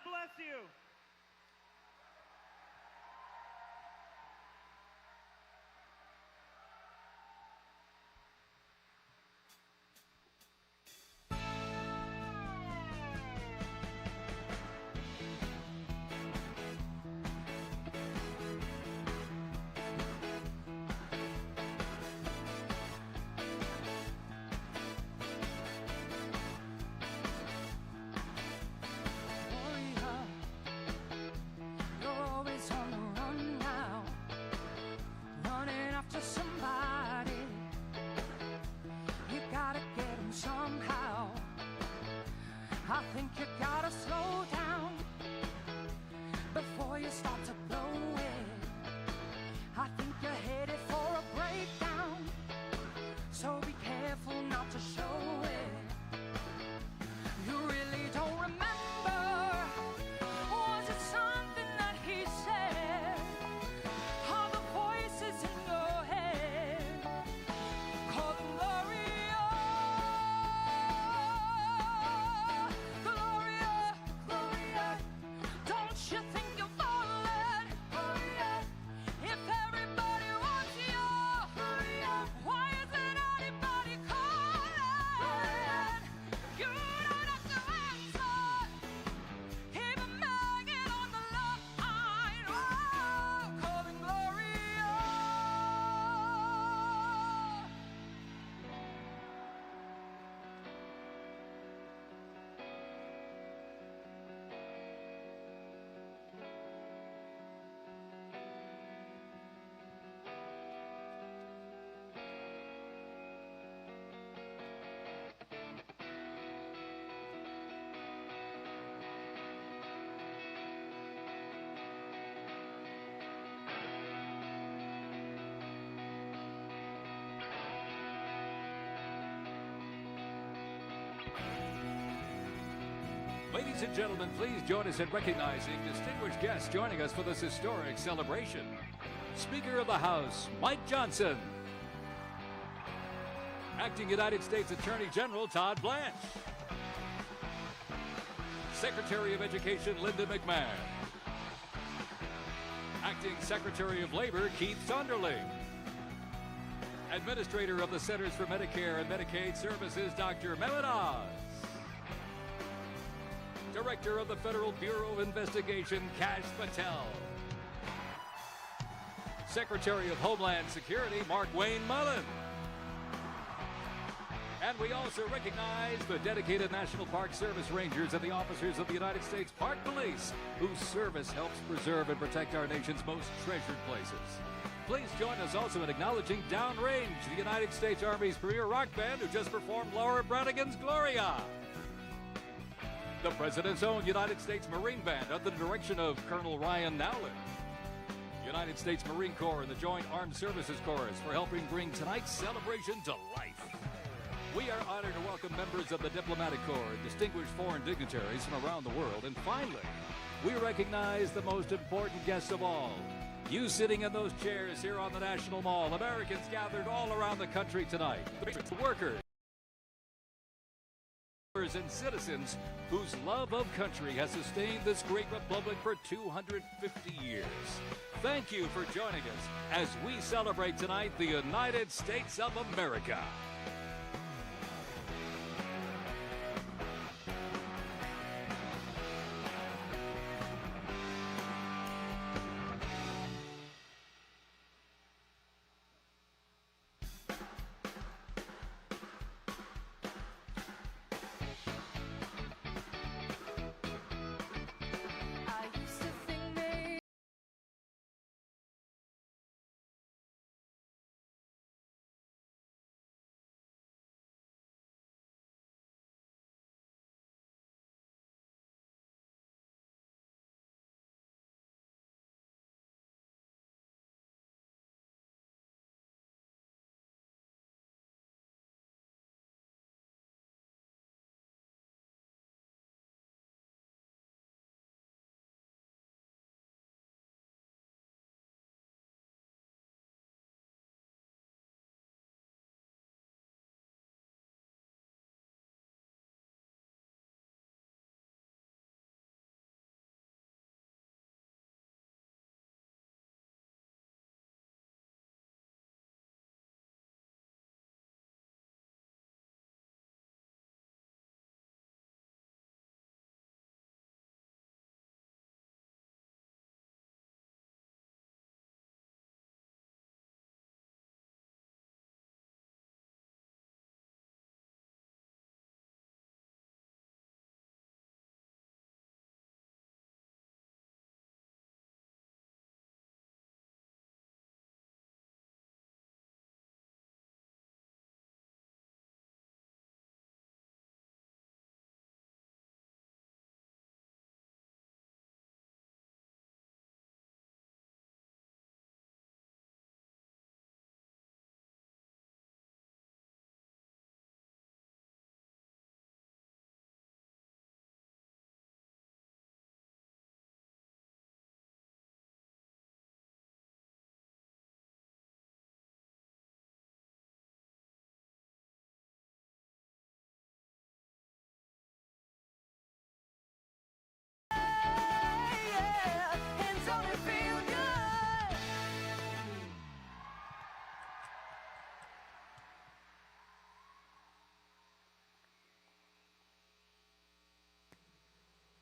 bless you. I think you gotta slow down before you start to blow it. I think you're headed for a breakdown, so be careful not to show it. You really don't remember, was it something that he said? Are the voices in your head? Call them Gloria. Don't you think you're falling? If everybody wants you Ladies and gentlemen, please join us in recognizing distinguished guests joining us for this historic celebration. Speaker of the House, Mike Johnson. Acting United States Attorney General Todd Blanche. Secretary of Education Linda McMahon. Acting Secretary of Labor Keith Sonderling. Administrator of the Centers for Medicare and Medicaid Services Dr. Mehmet Oz. Director of the Federal Bureau of Investigation Kash Patel. Secretary of Homeland Security Mark Wayne Mullen. And we also recognize the dedicated National Park Service Rangers and the officers of the United States Park Police, whose service helps preserve and protect our nation's most treasured places. Please join us also in acknowledging Downrange, the United States Army's premier rock band who just performed Laura Branigan's Gloria. The President's own United States Marine Band under the direction of Colonel Ryan Nowlin. United States Marine Corps and the Joint Armed Services Chorus for helping bring tonight's celebration to life. We are honored to welcome members of the Diplomatic Corps and distinguished foreign dignitaries from around the world. And finally, we recognize the most important guests of all. You sitting in those chairs here on the National Mall, Americans gathered all around the country tonight. The workers and citizens whose love of country has sustained this great republic for 250 years. Thank you for joining us as we celebrate tonight the United States of America.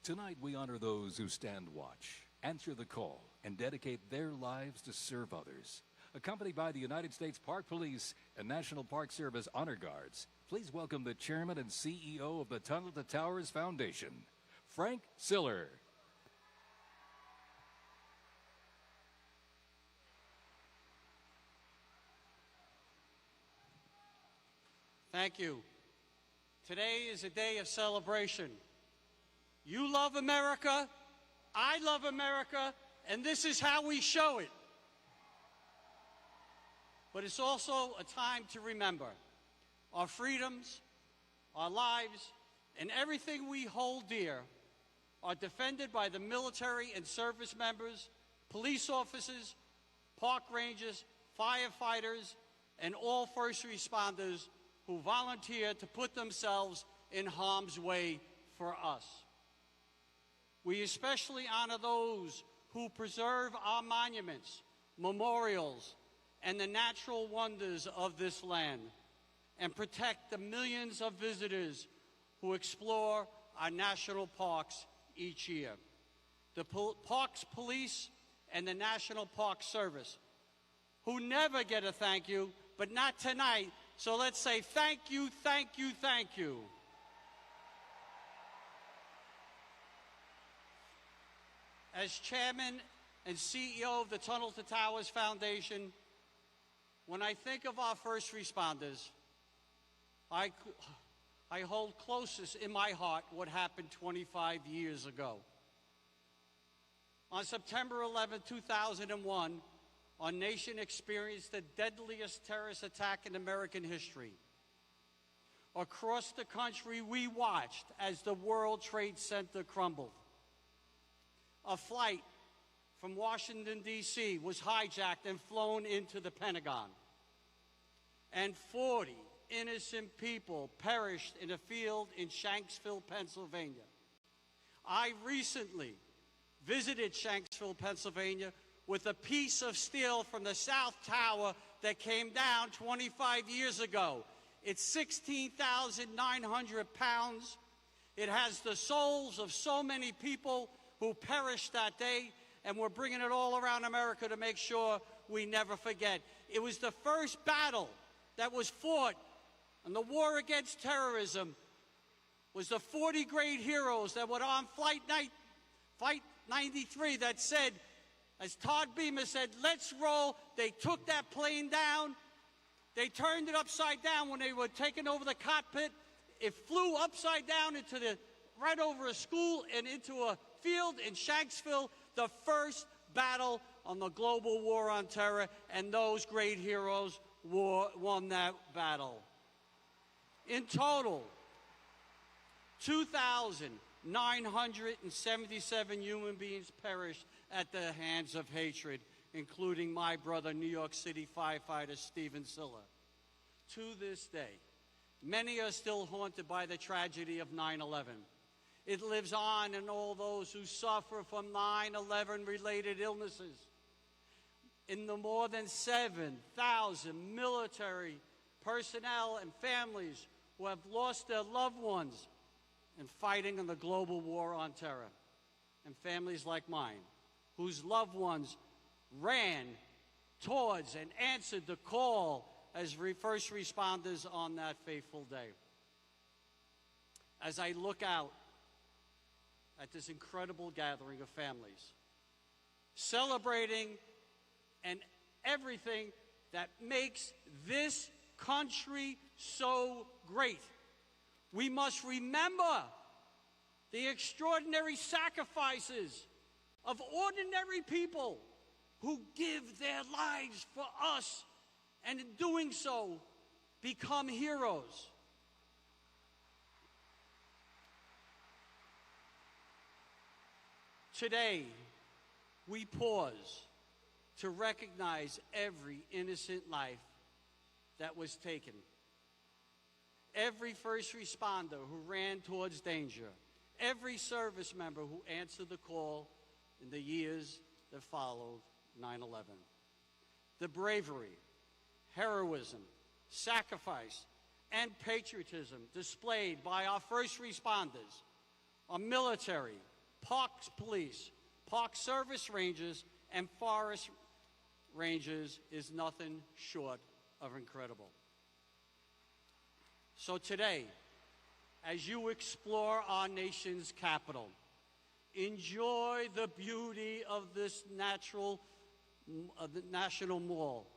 Tonight we honor those who stand watch, answer the call, and dedicate their lives to serve others. Accompanied by the United States Park Police and National Park Service Honor Guards, please welcome the Chairman and CEO of the Tunnel to Towers Foundation, Frank Siller. Thank you. Today is a day of celebration. You love America, I love America, and this is how we show it. But it's also a time to remember our freedoms, our lives, and everything we hold dear are defended by the military and service members, police officers, park rangers, firefighters, and all first responders who volunteer to put themselves in harm's way for us. We especially honor those who preserve our monuments, memorials, and the natural wonders of this land, and protect the millions of visitors who explore our national parks each year. The Parks Police and the National Park Service, who never get a thank you, but not tonight, so let's say thank you, thank you, thank you. As Chairman and CEO of the Tunnel to Towers Foundation, when I think of our first responders, I hold closest in my heart what happened 25 years ago. On September 11, 2001, our nation experienced the deadliest terrorist attack in American history. Across the country, we watched as the World Trade Center crumbled. A flight from Washington, D.C. was hijacked and flown into the Pentagon. And 40 innocent people perished in a field in Shanksville, Pennsylvania. I recently visited Shanksville, Pennsylvania, with a piece of steel from the South Tower that came down 25 years ago. It's 16,900 pounds. It has the souls of so many people who perished that day, and we're bringing it all around America to make sure we never forget. It was the first battle that was fought in the war against terrorism. Was the 40 great heroes that were on Flight 93 that said, as Todd Beamer said, let's roll. They took that plane down. They turned it upside down when they were taking over the cockpit. It flew upside down right over a school and into a field in Shanksville, the first battle on the global war on terror, and those great heroes won that battle. In total, 2,977 human beings perished at the hands of hatred, including my brother, New York City firefighter Stephen Siller. To this day, many are still haunted by the tragedy of 9/11. It lives on in all those who suffer from 9/11 related illnesses. In the more than 7,000 military personnel and families who have lost their loved ones in fighting in the global war on terror, and families like mine, whose loved ones ran towards and answered the call as first responders on that fateful day. As I look out at this incredible gathering of families, celebrating and everything that makes this country so great, we must remember the extraordinary sacrifices of ordinary people who give their lives for us, and in doing so, become heroes. Today, we pause to recognize every innocent life that was taken. Every first responder who ran towards danger. Every service member who answered the call in the years that followed 9/11. The bravery, heroism, sacrifice, and patriotism displayed by our first responders, our military, Parks Police, Park Service Rangers, and Forest Rangers is nothing short of incredible. So today, as you explore our nation's capital, enjoy the beauty of this National Mall,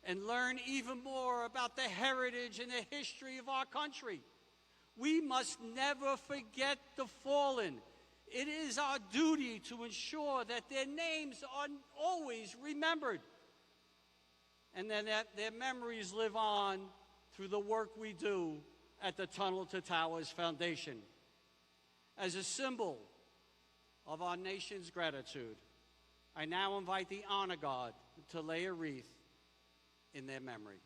and learn even more about the heritage and the history of our country. We must never forget the fallen. It is our duty to ensure that their names are always remembered, and then that their memories live on through the work we do at the Tunnel to Towers Foundation. As a symbol of our nation's gratitude. I now invite the Honor Guard to lay a wreath in their memory.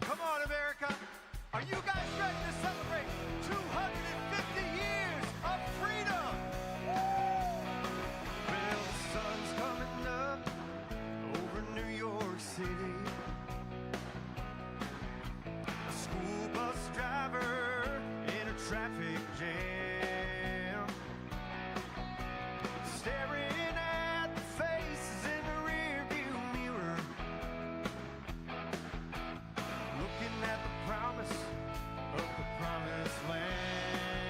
Come on, America. Are you guys ready to celebrate 250 years of freedom? Well, the sun's coming up over New York City. A school bus driver in a traffic jam, staring at the faces in the rearview mirror, looking at the promise of the promised land.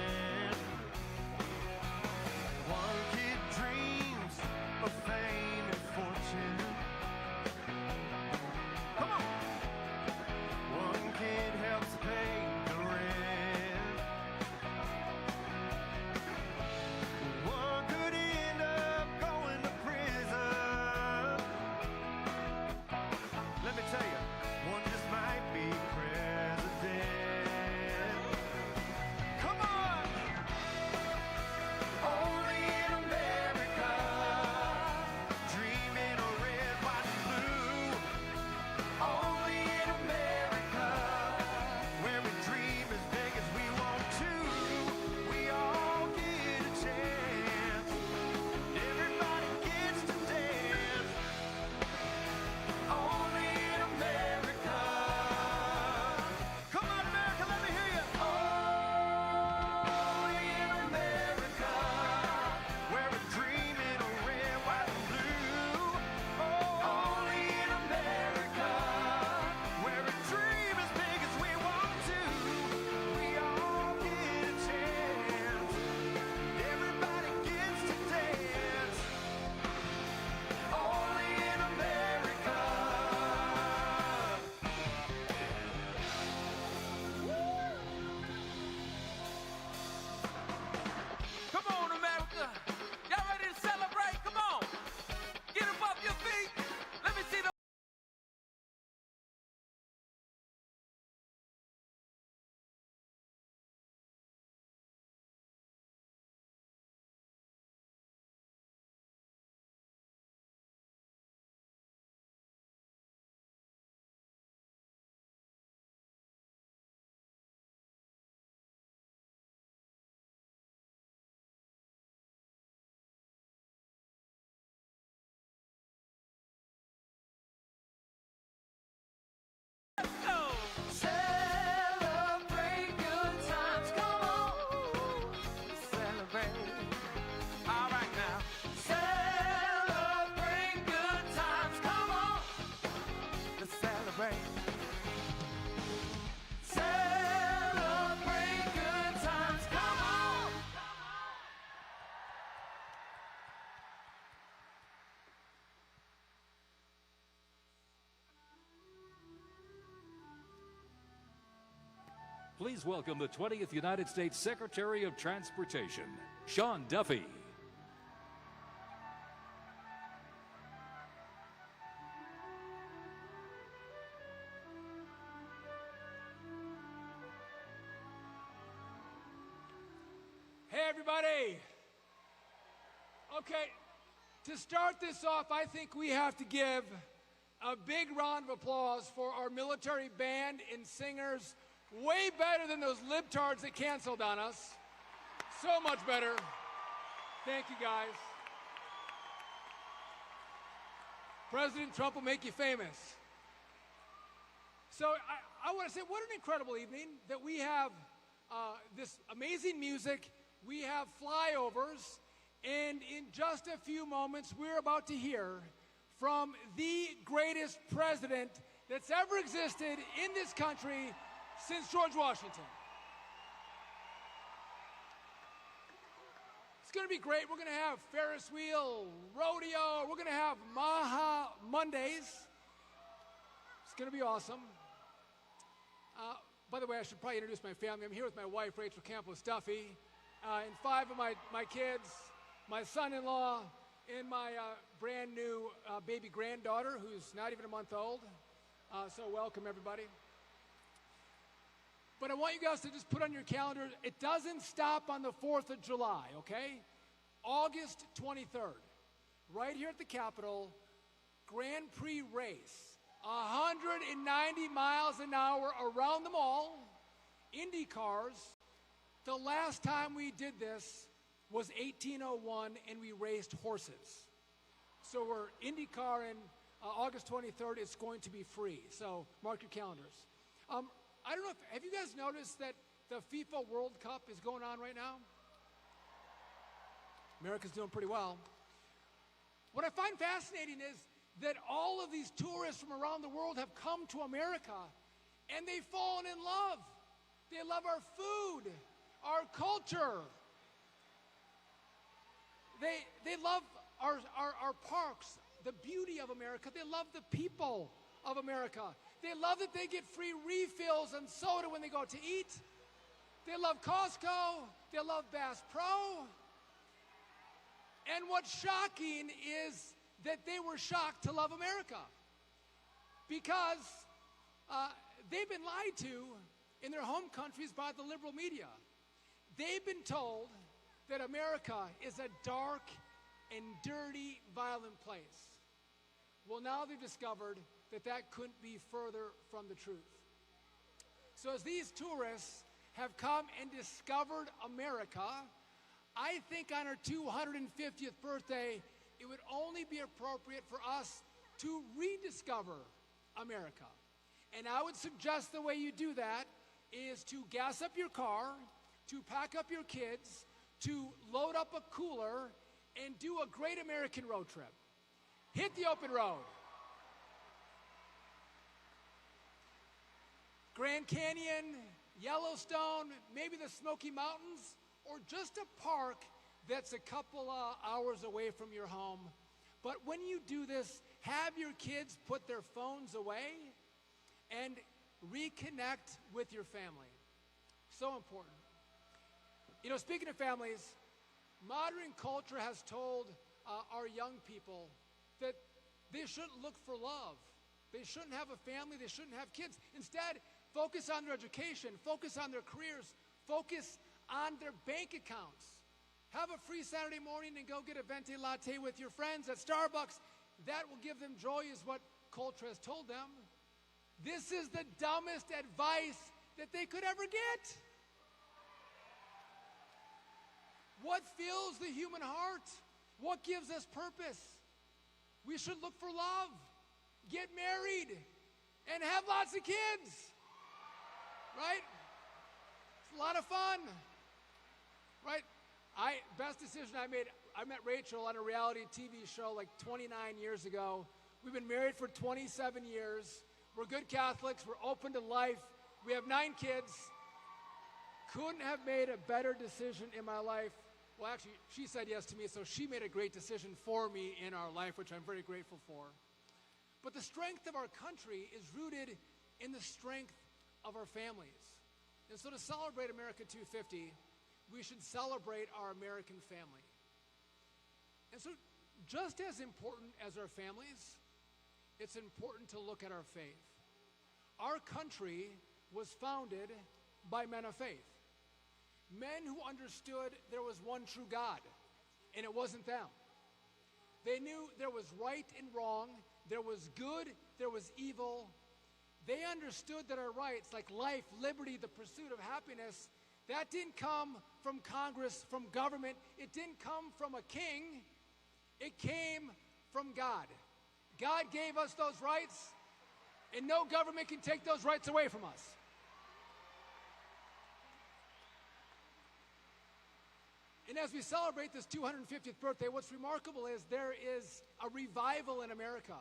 Please welcome the 20th United States Secretary of Transportation, Shawn Duffy. Hey, everybody. Okay, to start this off, I think we have to give a big round of applause for our military band and singers. Way better than those libtards that canceled on us. So much better. Thank you, guys. President Trump will make you famous. So I want to say, what an incredible evening that we have this amazing music. We have flyovers, and in just a few moments, we're about to hear from the greatest president that's ever existed in this country since George Washington. It's going to be great. We're going to have Ferris wheel, rodeo. We're going to have Maha Mondays. It's going to be awesome. By the way, I should probably introduce my family. I'm here with my wife, Rachel Campos Duffy, and 5 of my kids, my son-in-law, and my brand new baby granddaughter, who's not even a month old. So welcome, everybody. But I want you guys to just put on your calendar, it doesn't stop on the 4th of July, okay? August 23rd, right here at the Capitol, Grand Prix race, 190 miles an hour around the mall, Indy cars. The last time we did this was 1801, and we raced horses. So we're IndyCar, and August 23rd, it's going to be free. So mark your calendars. I don't know have you guys noticed that the FIFA World Cup is going on right now? America's doing pretty well. What I find fascinating is that all of these tourists from around the world have come to America, and they've fallen in love. They love our food, our culture. They love our parks, the beauty of America. They love the people of America. They love that they get free refills and soda when they go out to eat. They love Costco. They love Bass Pro. And what's shocking is that they were shocked to love America because they've been lied to in their home countries by the liberal media. They've been told that America is a dark and dirty, violent place. Well, now they've discovered that couldn't be further from the truth. So as these tourists have come and discovered America, I think on our 250th birthday, it would only be appropriate for us to rediscover America. And I would suggest the way you do that is to gas up your car, to pack up your kids, to load up a cooler, and do a great American road trip. Hit the open road. Grand Canyon, Yellowstone, maybe the Smoky Mountains, or just a park that's a couple hours away from your home. But when you do this, have your kids put their phones away and reconnect with your family. So important. You know, speaking of families, modern culture has told our young people that they shouldn't look for love. They shouldn't have a family. They shouldn't have kids. Instead, focus on their education. Focus on their careers. Focus on their bank accounts. Have a free Saturday morning and go get a venti latte with your friends at Starbucks. That will give them joy, is what culture has told them. This is the dumbest advice that they could ever get. What fills the human heart? What gives us purpose? We should look for love, get married, and have lots of kids. Right? It's a lot of fun. Right? Best decision I made, I met Rachel on a reality TV show like 29 years ago. We've been married for 27 years. We're good Catholics. We're open to life. We have 9 kids. Couldn't have made a better decision in my life. Well, actually, she said yes to me, so she made a great decision for me in our life, which I'm very grateful for. But the strength of our country is rooted in the strength of our families. And so to celebrate America 250, we should celebrate our American family. And so just as important as our families, it's important to look at our faith. Our country was founded by men of faith. Men who understood there was one true God, and it wasn't them. They knew there was right and wrong, there was good, there was evil. They understood that our rights, like life, liberty, the pursuit of happiness, that didn't come from Congress, from government. It didn't come from a king. It came from God. God gave us those rights, and no government can take those rights away from us. And as we celebrate this 250th birthday, what's remarkable is there is a revival in America.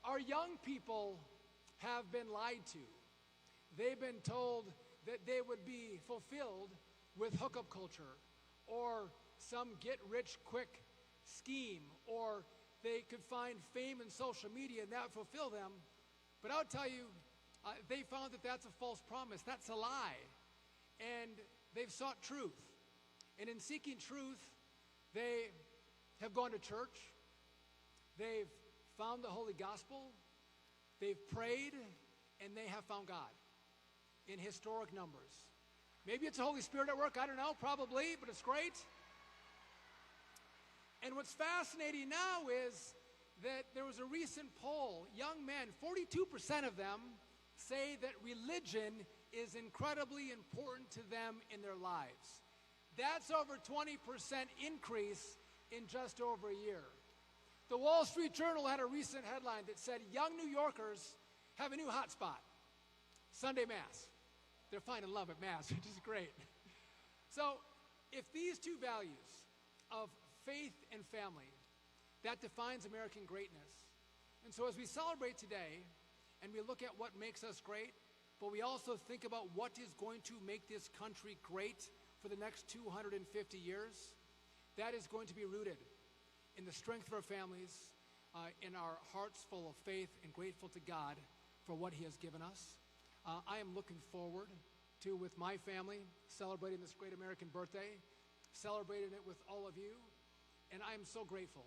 Our young people have been lied to. They've been told that they would be fulfilled with hookup culture or some get-rich-quick scheme, or they could find fame in social media and that would fulfill them. But I'll tell you, they found that that's a false promise. That's a lie. And they've sought truth. And in seeking truth, they have gone to church. They've found the Holy Gospel. They've prayed, and they have found God in historic numbers. Maybe it's the Holy Spirit at work. I don't know, probably, but it's great. And what's fascinating now is that there was a recent poll. Young men, 42% of them say that religion is incredibly important to them in their lives. That's over 20% increase in just over a year. The Wall Street Journal had a recent headline that said, young New Yorkers have a new hotspot, Sunday Mass. They're finding love at Mass, which is great. So if these two values of faith and family, that defines American greatness. And so as we celebrate today, and we look at what makes us great, but we also think about what is going to make this country great for the next 250 years, that is going to be rooted in the strength of our families, in our hearts full of faith and grateful to God for what He has given us. I am looking forward to, with my family, celebrating this great American birthday, celebrating it with all of you. And I am so grateful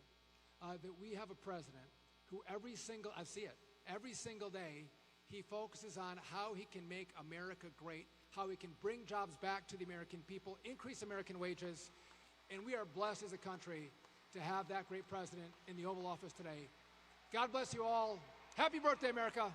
that we have a president who every single day, he focuses on how he can make America great, how he can bring jobs back to the American people, increase American wages, and we are blessed as a country to have that great president in the Oval Office today. God bless you all. Happy birthday, America.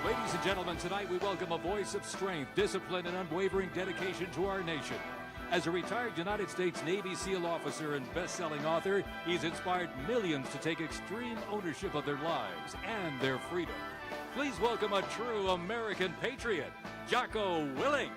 Ladies and gentlemen, tonight we welcome a voice of strength, discipline, and unwavering dedication to our nation. As a retired United States Navy SEAL officer and best-selling author, he's inspired millions to take extreme ownership of their lives and their freedom. Please welcome a true American patriot, Jocko Willink.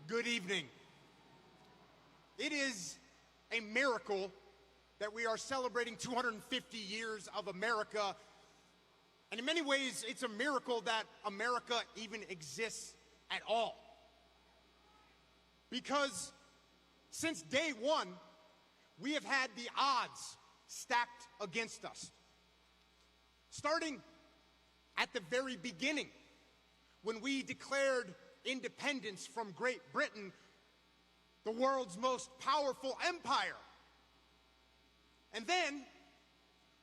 Good evening. It is a miracle that we are celebrating 250 years of America. And in many ways, it's a miracle that America even exists at all. Because since day one, we have had the odds stacked against us. Starting at the very beginning, when we declared independence from Great Britain, the world's most powerful empire. And then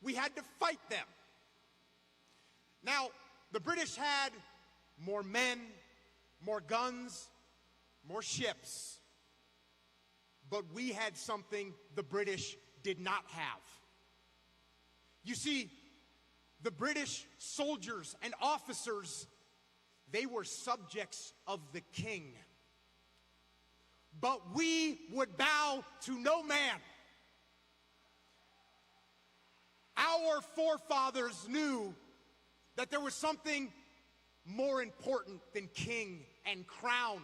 we had to fight them. Now, the British had more men, more guns, more ships. But we had something the British did not have. You see, the British soldiers and officers, they were subjects of the king. But we would bow to no man. Our forefathers knew that there was something more important than king and crown.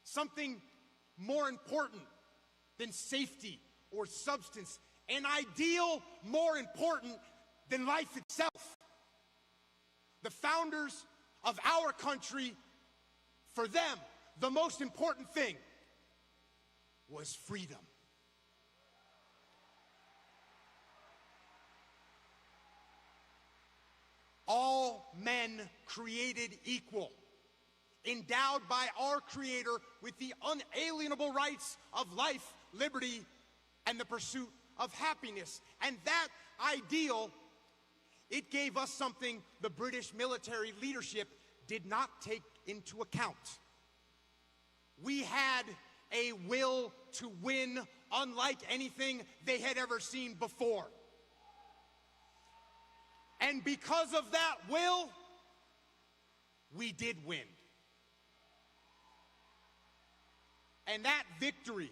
Something more important than safety or substance. An ideal more important than life itself. The founders of our country, for them, the most important thing was freedom. All men created equal, endowed by our Creator with the unalienable rights of life, liberty, and the pursuit of happiness. And that ideal, it gave us something the British military leadership did not take into account. We had a will to win unlike anything they had ever seen before. And because of that will, we did win. And that victory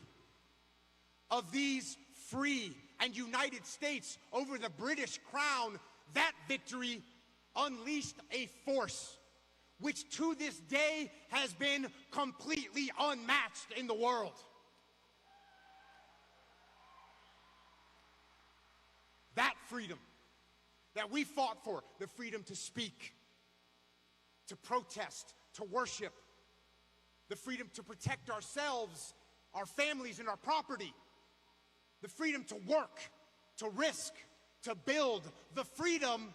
of these free and united states over the British crown, that victory unleashed a force which to this day has been completely unmatched in the world. That freedom that we fought for, the freedom to speak, to protest, to worship, the freedom to protect ourselves, our families, and our property, the freedom to work, to risk, to build, the freedom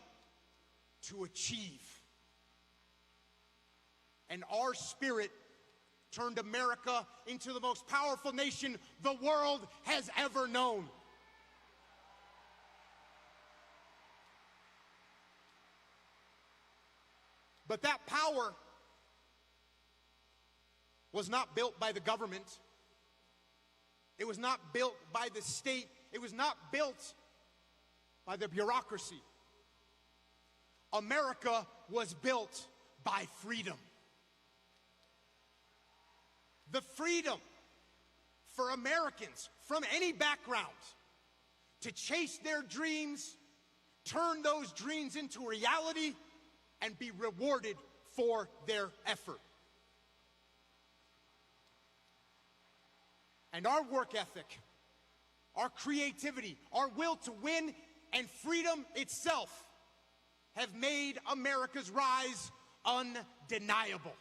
to achieve. And our spirit turned America into the most powerful nation the world has ever known. But that power was not built by the government. It was not built by the state. It was not built by the bureaucracy. America was built by freedom. The freedom for Americans from any background to chase their dreams, turn those dreams into reality, and be rewarded for their effort. And our work ethic, our creativity, our will to win, and freedom itself have made America's rise undeniable.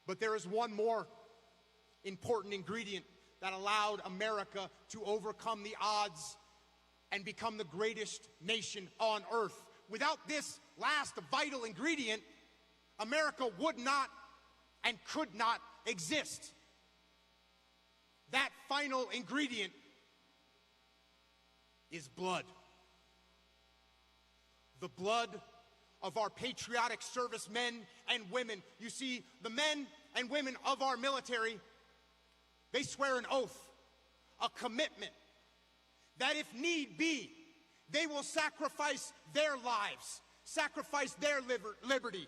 But But there is one more important ingredient that allowed America to overcome the odds and become the greatest nation on earth. Without this last vital ingredient, America would not and could not exist. That final ingredient is blood. The blood of our patriotic servicemen and women. You see, the men and women of our military, they swear an oath, a commitment, that if need be, they will sacrifice their lives, sacrifice their liberty,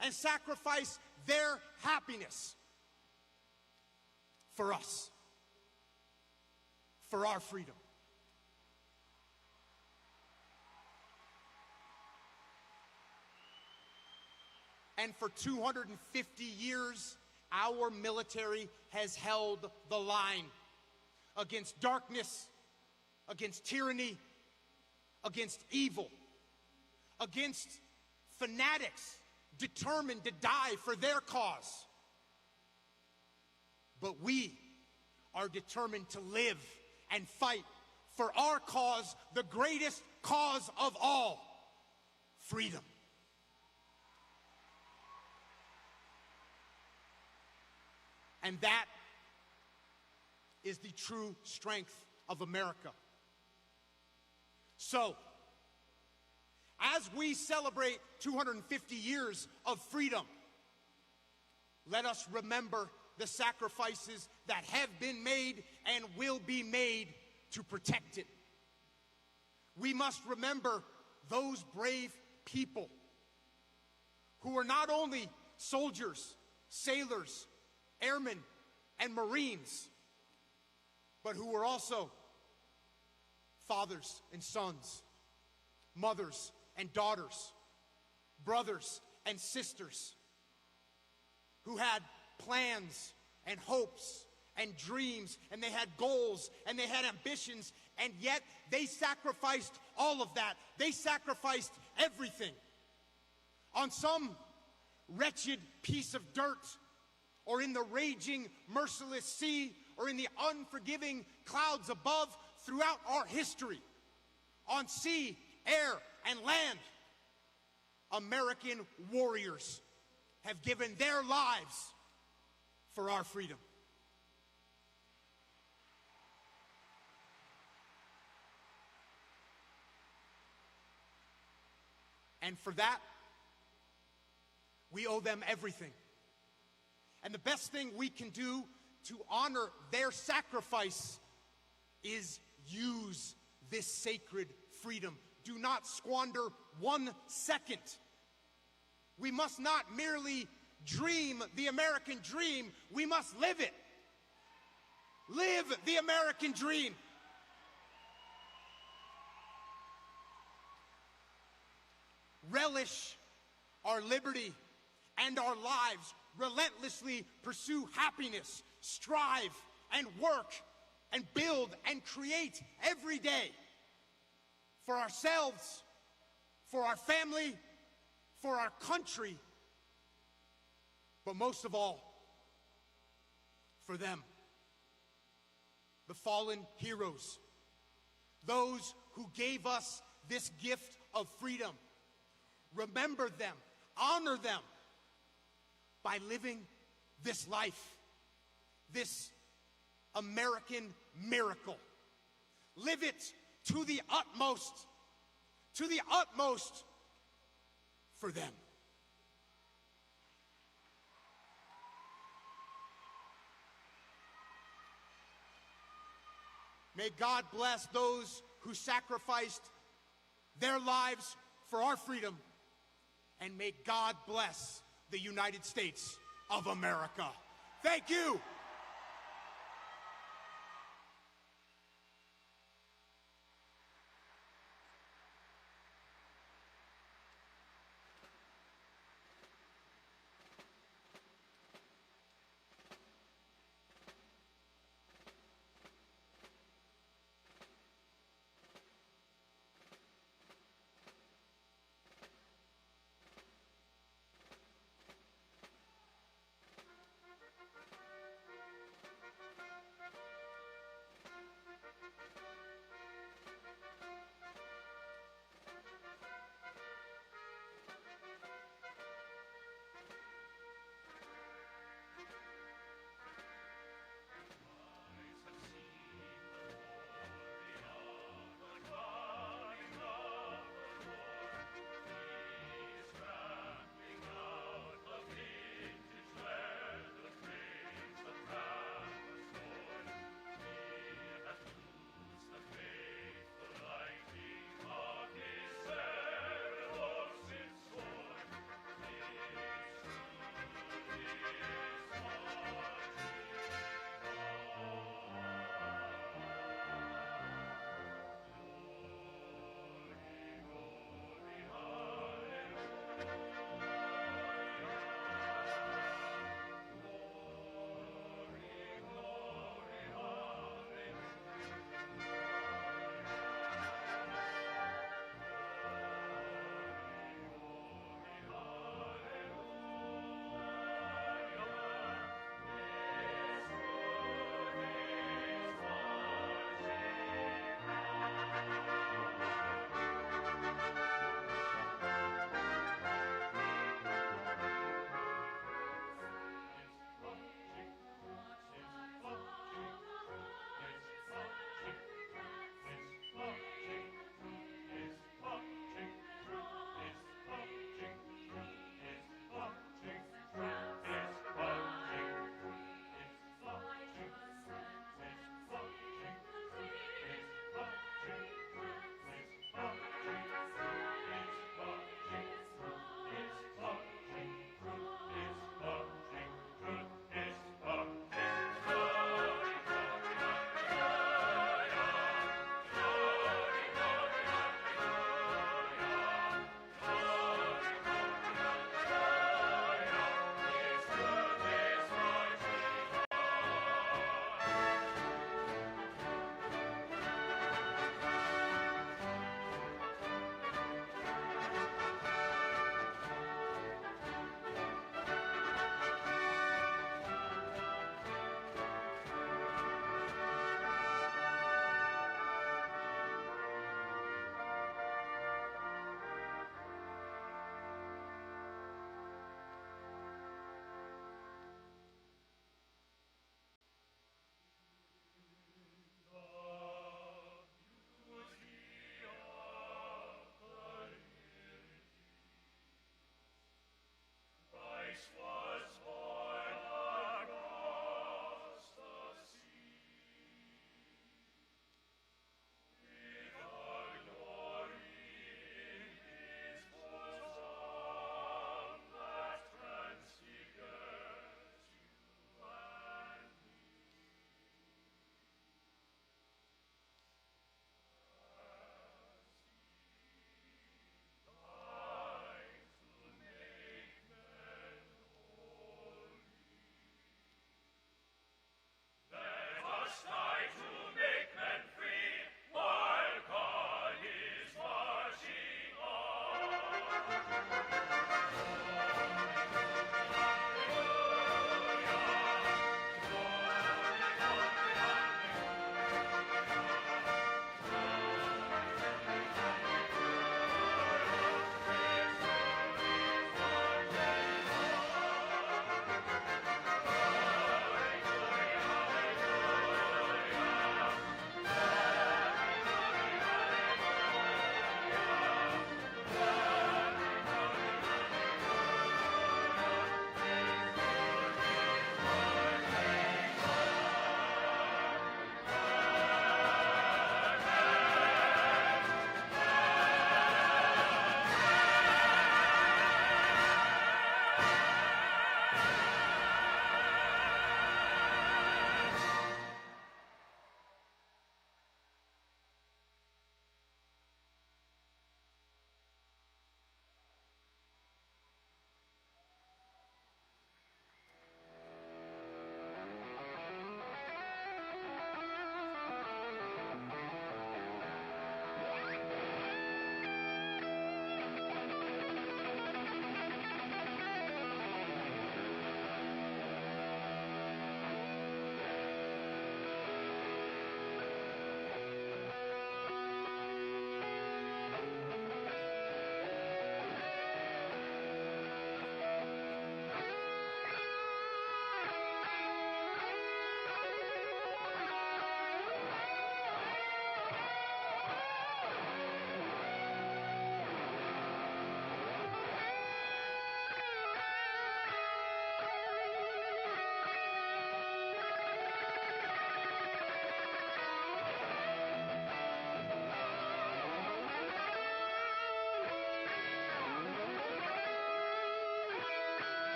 and sacrifice their happiness for us, for our freedom. And for 250 years, our military has held the line against darkness, against tyranny, against evil, against fanatics determined to die for their cause. But we are determined to live and fight for our cause, the greatest cause of all, freedom. And that is the true strength of America. So, as we celebrate 250 years of freedom, let us remember the sacrifices that have been made and will be made to protect it. We must remember those brave people who are not only soldiers, sailors, airmen, and Marines, but who were also fathers and sons, mothers and daughters, brothers and sisters, who had plans and hopes and dreams, and they had goals and they had ambitions, and yet they sacrificed all of that. They sacrificed everything on some wretched piece of dirt, or in the raging, merciless sea, or in the unforgiving clouds above. Throughout our history, on sea, air, and land, American warriors have given their lives for our freedom. And for that, we owe them everything. And the best thing we can do to honor their sacrifice is use this sacred freedom. Do not squander 1 second. We must not merely dream the American dream, we must live it. Live the American dream. Relish our liberty and our lives. Relentlessly pursue happiness, strive and work and build and create every day for ourselves, for our family, for our country, but most of all, for them, the fallen heroes, those who gave us this gift of freedom. Remember them, honor them by living this life, this American miracle. Live it to the utmost for them. May God bless those who sacrificed their lives for our freedom, and may God bless the United States of America. Thank you.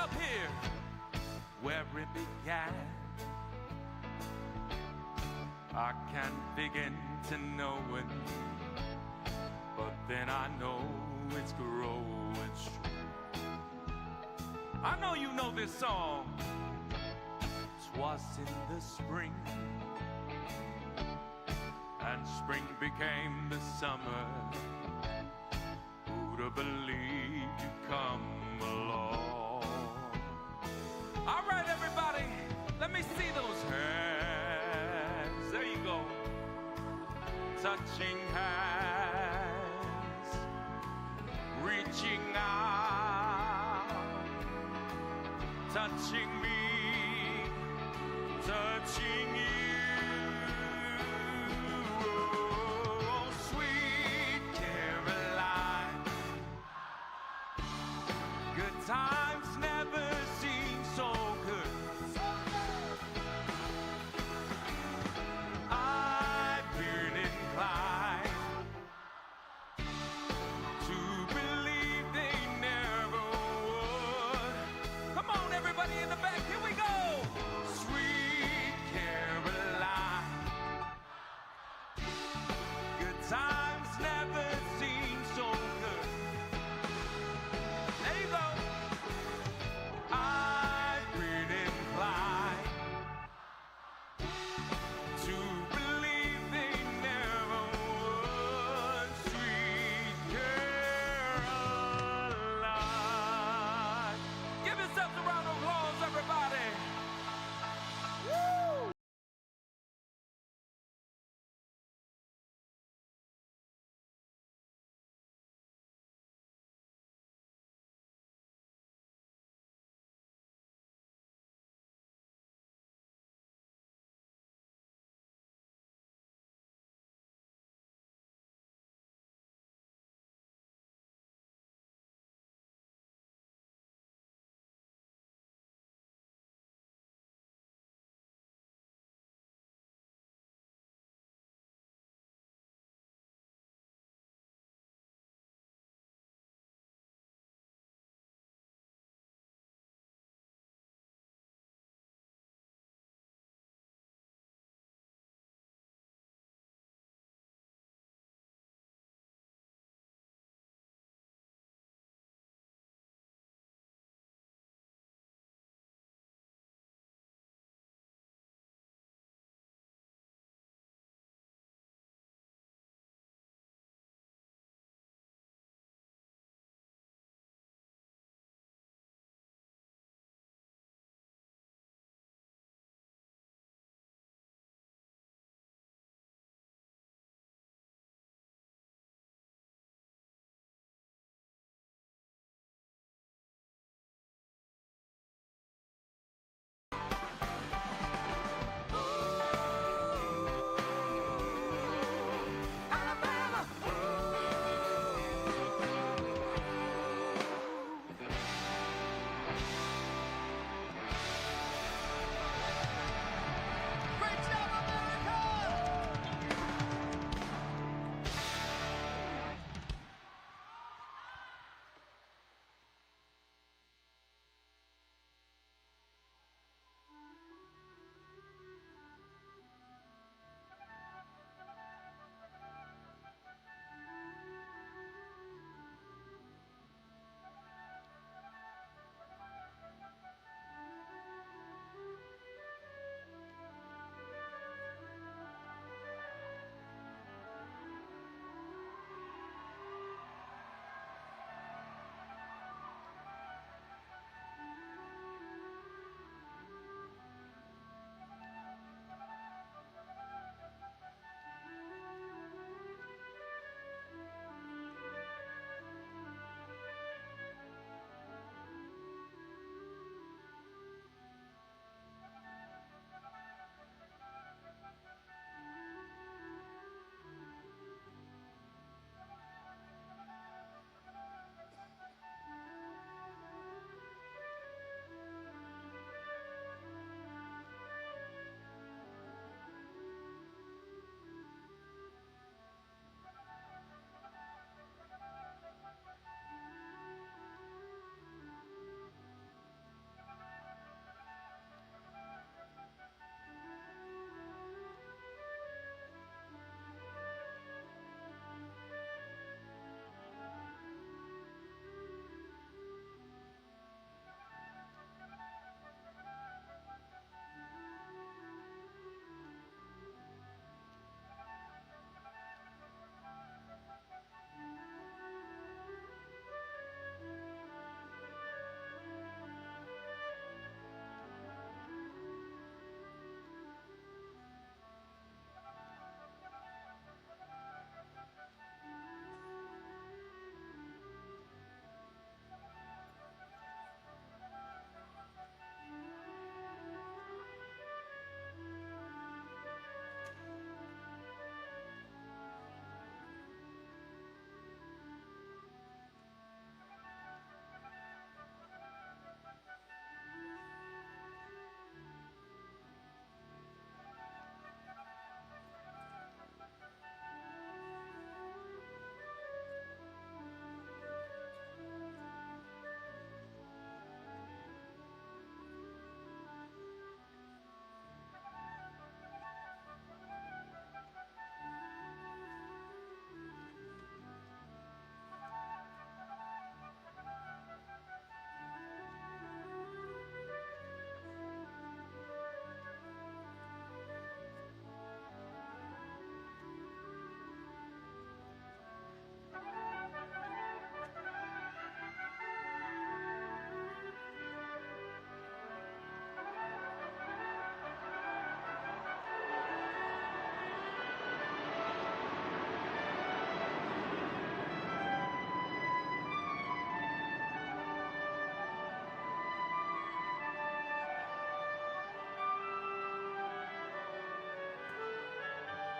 up here where it began. I can't begin to know it, but then I know it's growing strong. I know you know this song. 'Twas in the spring, and spring became the summer. Who'd have believed you'd come along? All right, everybody, let me see those hands. There you go. Touching hands, reaching out, touching me, touching you. Oh, sweet Caroline, good times never seem so good. I've been inclined to believe they never would. Come on, everybody in the back, here we go. Sweet Caroline.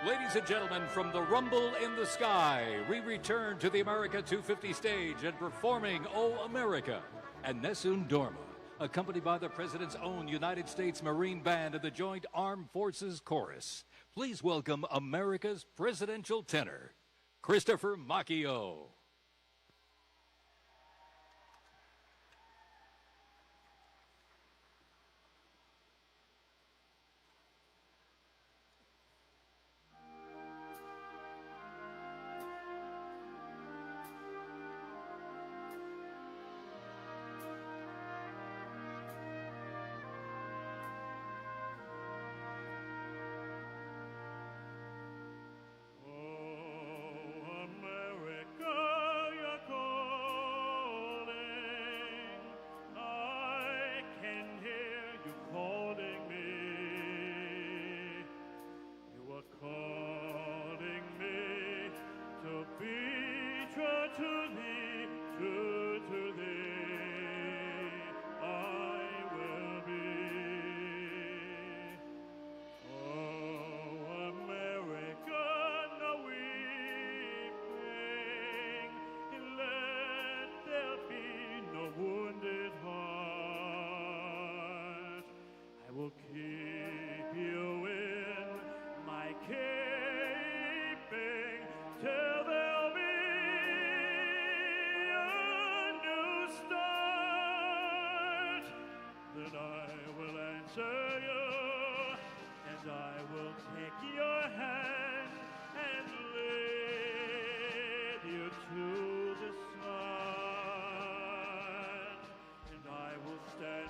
Ladies and gentlemen, from the rumble in the sky, we return to the America 250 stage and performing "Oh America" and Nessun Dorma, accompanied by the President's own United States Marine Band and the Joint Armed Forces Chorus. Please welcome America's presidential tenor, Christopher Macchio.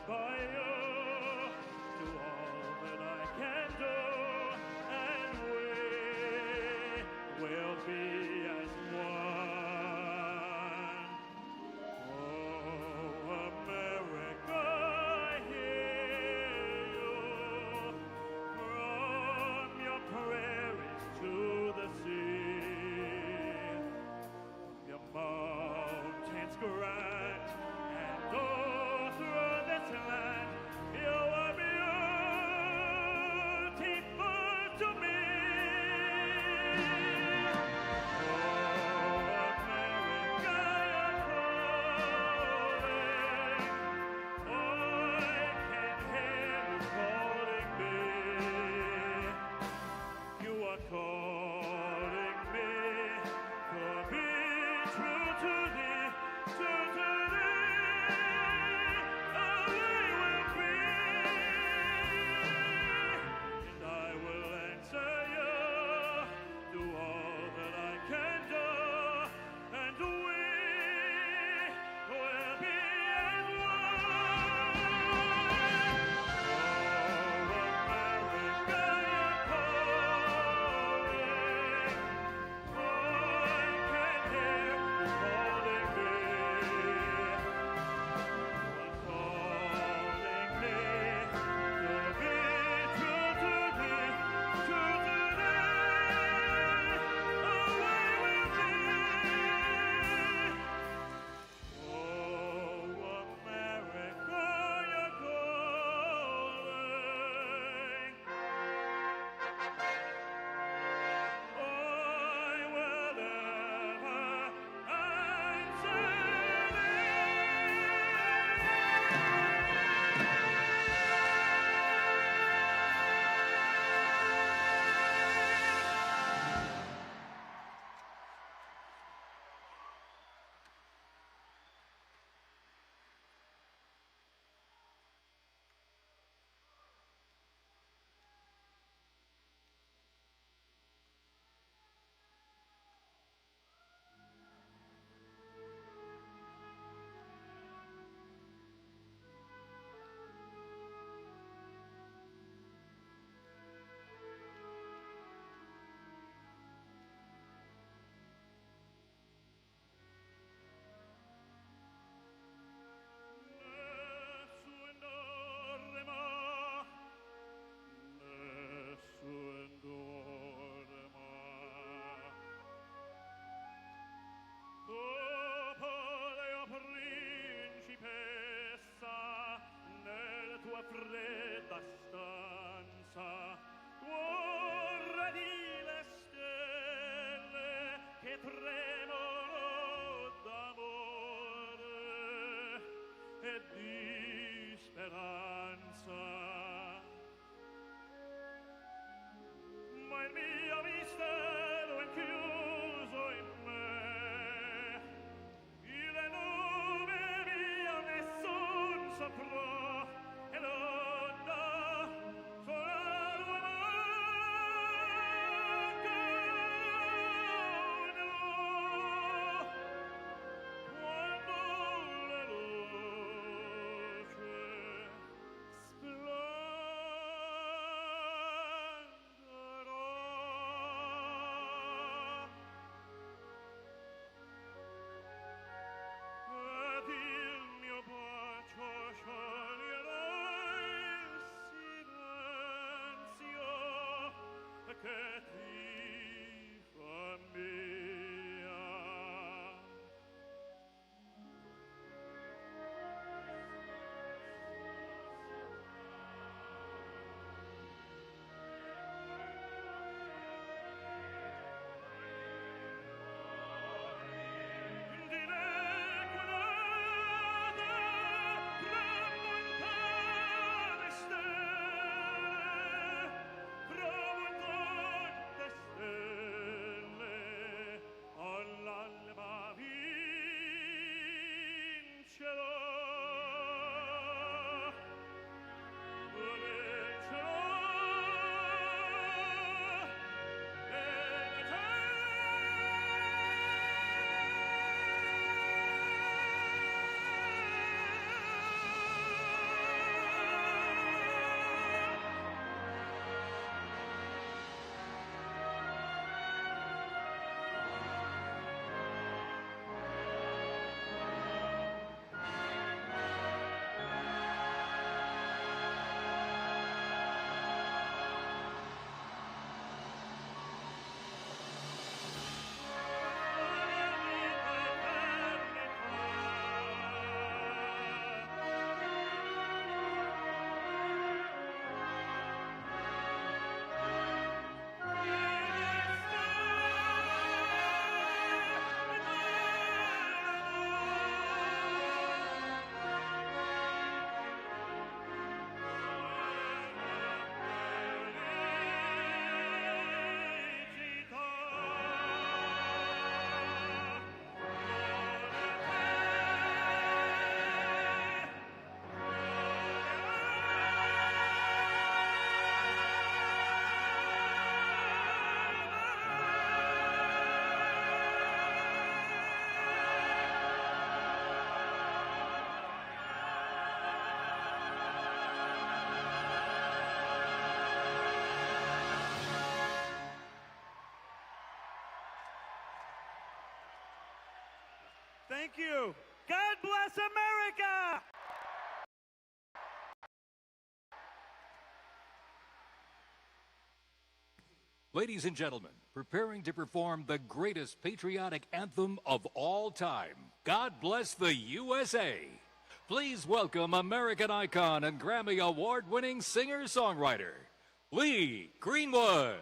By you to all the Thank you. God bless America! Ladies and gentlemen, preparing to perform the greatest patriotic anthem of all time, God Bless the USA. Please welcome American icon and Grammy Award-winning singer-songwriter, Lee Greenwood.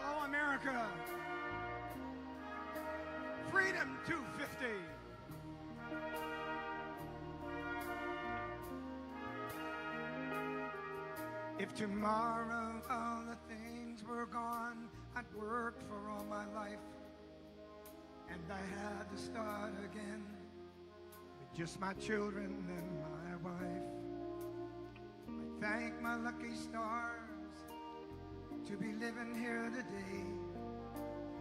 Hello, America. Freedom 250. If tomorrow all the things were gone, I'd worked for all my life, and I had to start again with just my children and my wife. I thank my lucky stars to be living here today,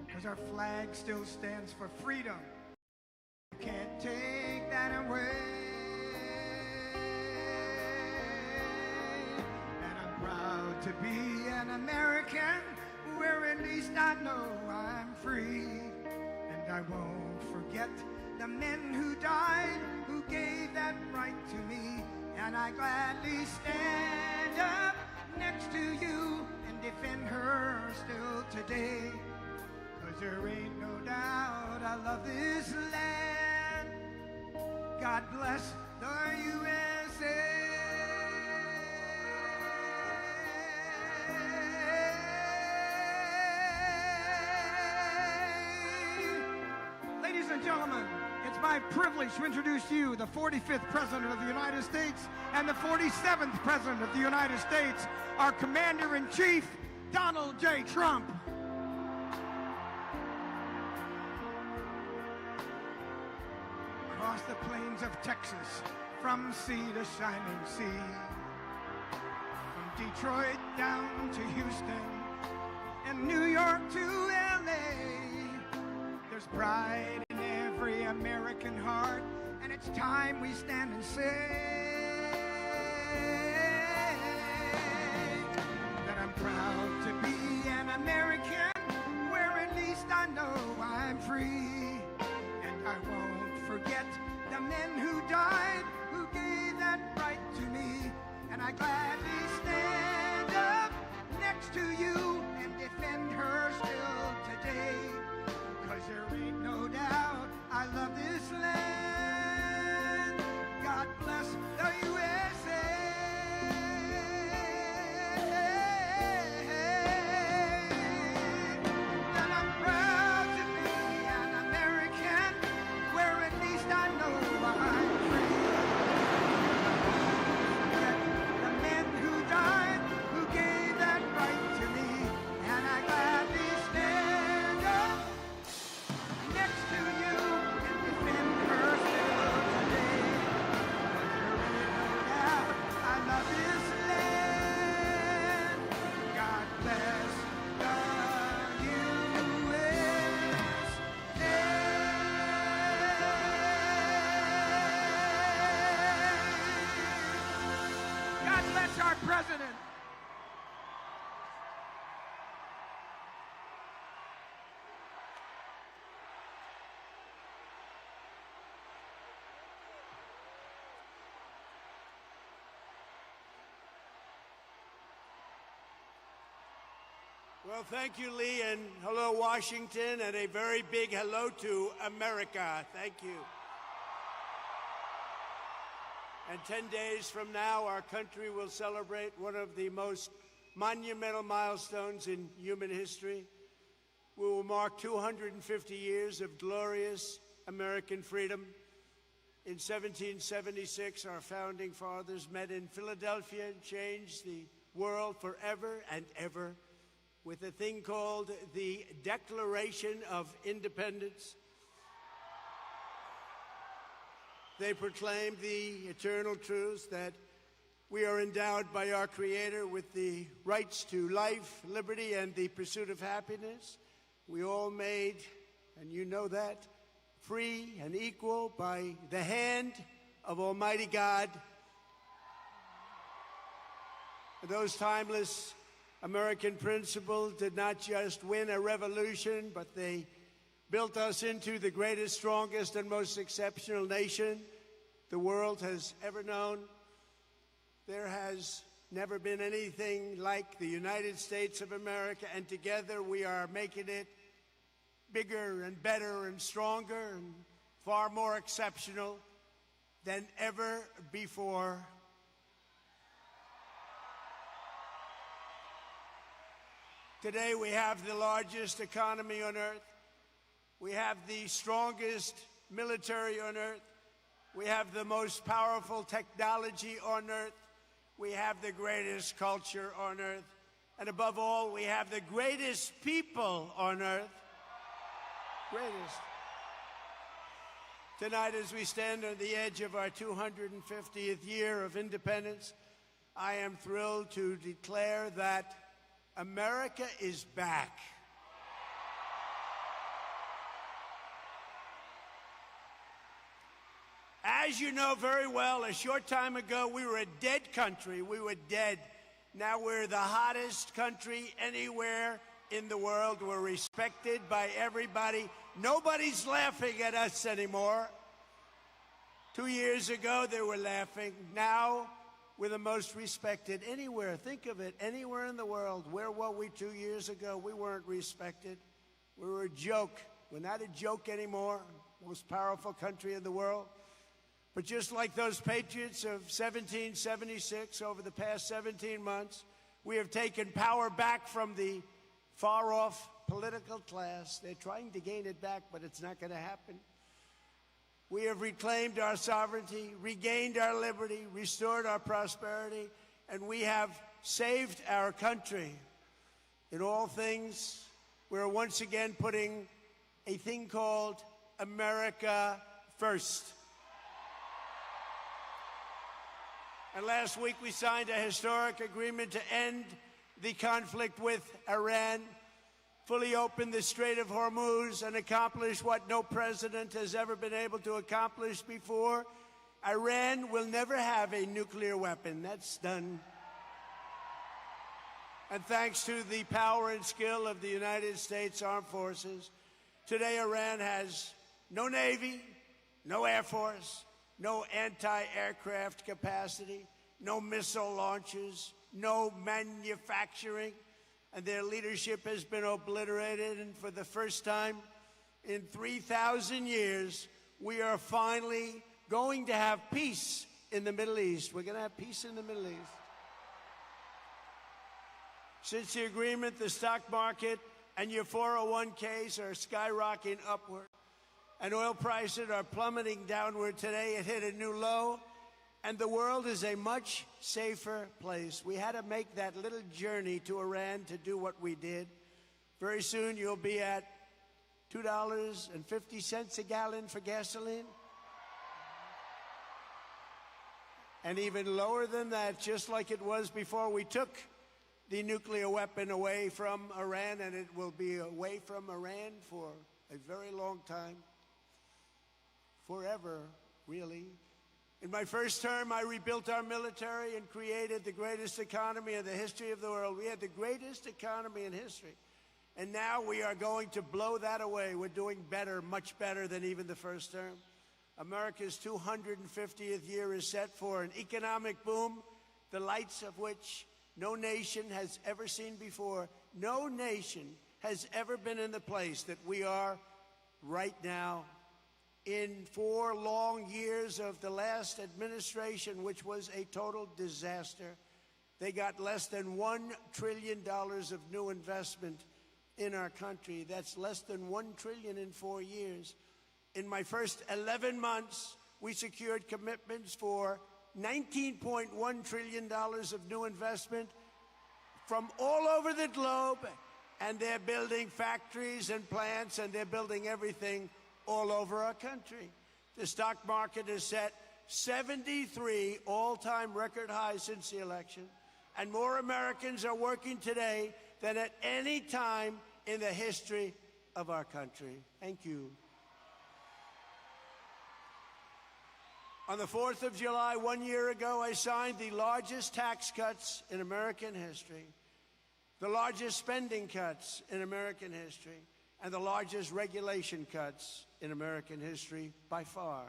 because our flag still stands for freedom. You can't take that away. Proud to be an American, where at least I know I'm free. And I won't forget the men who died, who gave that right to me. And I gladly stand up next to you and defend her still today. 'Cause there ain't no doubt I love this land. God bless the USA. Ladies and gentlemen, it's my privilege to introduce to you the 45th President of the United States and the 47th President of the United States, our Commander-in-Chief, Donald J. Trump. Across the plains of Texas, from sea to shining sea, from Detroit down to Houston, and New York to LA, there's pride in every American heart, and it's time we stand and say that I'm proud to be an American, where at least I know I'm free. And I won't forget the the men who died, who gave that right to me. And I gladly stand up next to you and defend her still today. 'Cause there ain't no doubt I love this land. God bless the USA. And I'm proud to be an American, where at least I know I'm free. Yet the men who died, who gave that right to me, and I gladly stand up next to you and defend her still today. 'Cause there ain't no doubt I love this land. God bless the USA. God bless our president. Well, thank you, Lee, and hello, Washington, and a very big hello to America. Thank you. And 10 days from now, our country will celebrate one of the most monumental milestones in human history. We will mark 250 years of glorious American freedom. In 1776, our founding fathers met in Philadelphia and changed the world forever and ever with a thing called the Declaration of Independence. They proclaimed the eternal truth that we are endowed by our Creator with the rights to life, liberty, and the pursuit of happiness. We all made, and you know that, free and equal by the hand of Almighty God. Those timeless American principles did not just win a revolution, but they built us into the greatest, strongest, and most exceptional nation the world has ever known. There has never been anything like the United States of America, and together we are making it bigger and better and stronger and far more exceptional than ever before. Today we have the largest economy on earth. We have the strongest military on earth. We have the most powerful technology on earth. We have the greatest culture on earth. And above all, we have the greatest people on earth. Greatest. Tonight, as we stand on the edge of our 250th year of independence, I am thrilled to declare that America is back. As you know very well, a short time ago, we were a dead country. We were dead. Now we're the hottest country anywhere in the world. We're respected by everybody. Nobody's laughing at us anymore. 2 years ago, they were laughing. Now, we're the most respected anywhere. Think of it, anywhere in the world. Where were we 2 years ago? We weren't respected. We were a joke. We're not a joke anymore. Most powerful country in the world. But just like those patriots of 1776, over the past 17 months, we have taken power back from the far-off political class. They're trying to gain it back, but it's not going to happen. We have reclaimed our sovereignty, regained our liberty, restored our prosperity, and we have saved our country. In all things, we're once again putting a thing called America first. And last week we signed a historic agreement to end the conflict with Iran, fully open the Strait of Hormuz, and accomplish what no president has ever been able to accomplish before. Iran will never have a nuclear weapon. That's done. And thanks to the power and skill of the United States Armed Forces, today Iran has no Navy, no Air Force, no anti-aircraft capacity, no missile launches, no manufacturing, and their leadership has been obliterated. And for the first time in 3,000 years, we are finally going to have peace in the Middle East. We're going to have peace in the Middle East. Since the agreement, the stock market and your 401ks are skyrocketing upward, and oil prices are plummeting downward. Today, it hit a new low, and the world is a much safer place. We had to make that little journey to Iran to do what we did. Very soon, you'll be at $2.50 a gallon for gasoline. And even lower than that, just like it was before we took the nuclear weapon away from Iran, and it will be away from Iran for a very long time. Forever, really. In my first term, I rebuilt our military and created the greatest economy in the history of the world. We had the greatest economy in history. And now we are going to blow that away. We're doing better, much better than even the first term. America's 250th year is set for an economic boom, the lights of which no nation has ever seen before. No nation has ever been in the place that we are right now. In 4 long years of the last administration, which was a total disaster, they got less than $1 trillion of new investment in our country. That's less than $1 trillion in 4 years. In my first 11 months, we secured commitments for $19.1 trillion of new investment from all over the globe, and they're building factories and plants, and they're building everything all over our country. The stock market has set 73 all-time record highs since the election, and more Americans are working today than at any time in the history of our country. Thank you. On the 4th of July, 1 year ago, I signed the largest tax cuts in American history, the largest spending cuts in American history, and the largest regulation cuts in American history by far.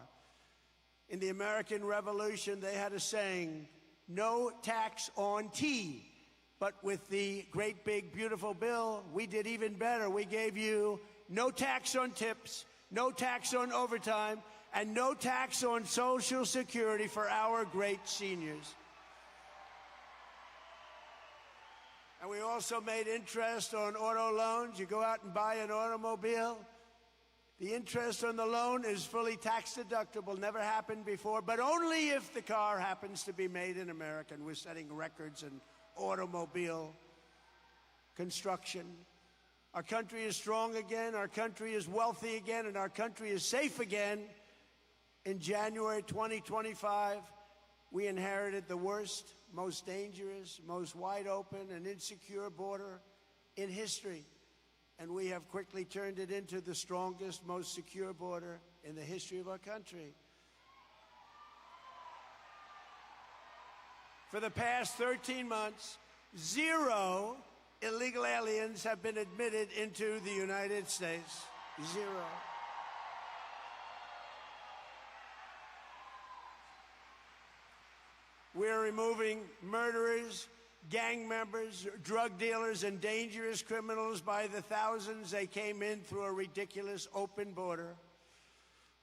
In the American Revolution, they had a saying, no tax on tea. But with the great big beautiful bill, we did even better. We gave you no tax on tips, no tax on overtime, and no tax on Social Security for our great seniors. And we also made interest on auto loans. You go out and buy an automobile, the interest on the loan is fully tax deductible. Never happened before, but only if the car happens to be made in America. And we're setting records in automobile construction. Our country is strong again, our country is wealthy again, and our country is safe again. In January 2025, we inherited the worst, most dangerous, most wide open and insecure border in history. And we have quickly turned it into the strongest, most secure border in the history of our country. For the past 13 months, 0 illegal aliens have been admitted into the United States. 0. We're removing murderers, gang members, drug dealers, and dangerous criminals by the thousands. They came in through a ridiculous open border.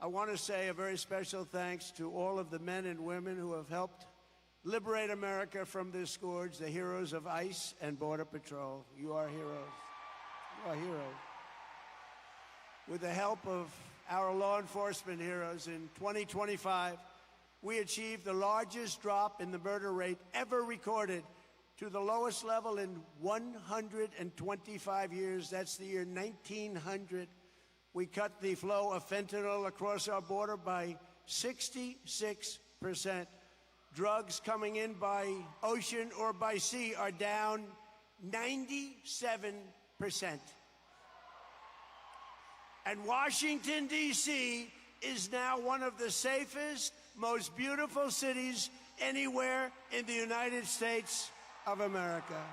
I want to say a very special thanks to all of the men and women who have helped liberate America from this scourge, the heroes of ICE and Border Patrol. You are heroes. You are heroes. With the help of our law enforcement heroes, in 2025, we achieved the largest drop in the murder rate ever recorded to the lowest level in 125 years. That's the year 1900. We cut the flow of fentanyl across our border by 66%. Drugs coming in by ocean or by sea are down 97%. And Washington, D.C. is now one of the safest, most beautiful cities anywhere in the United States of America.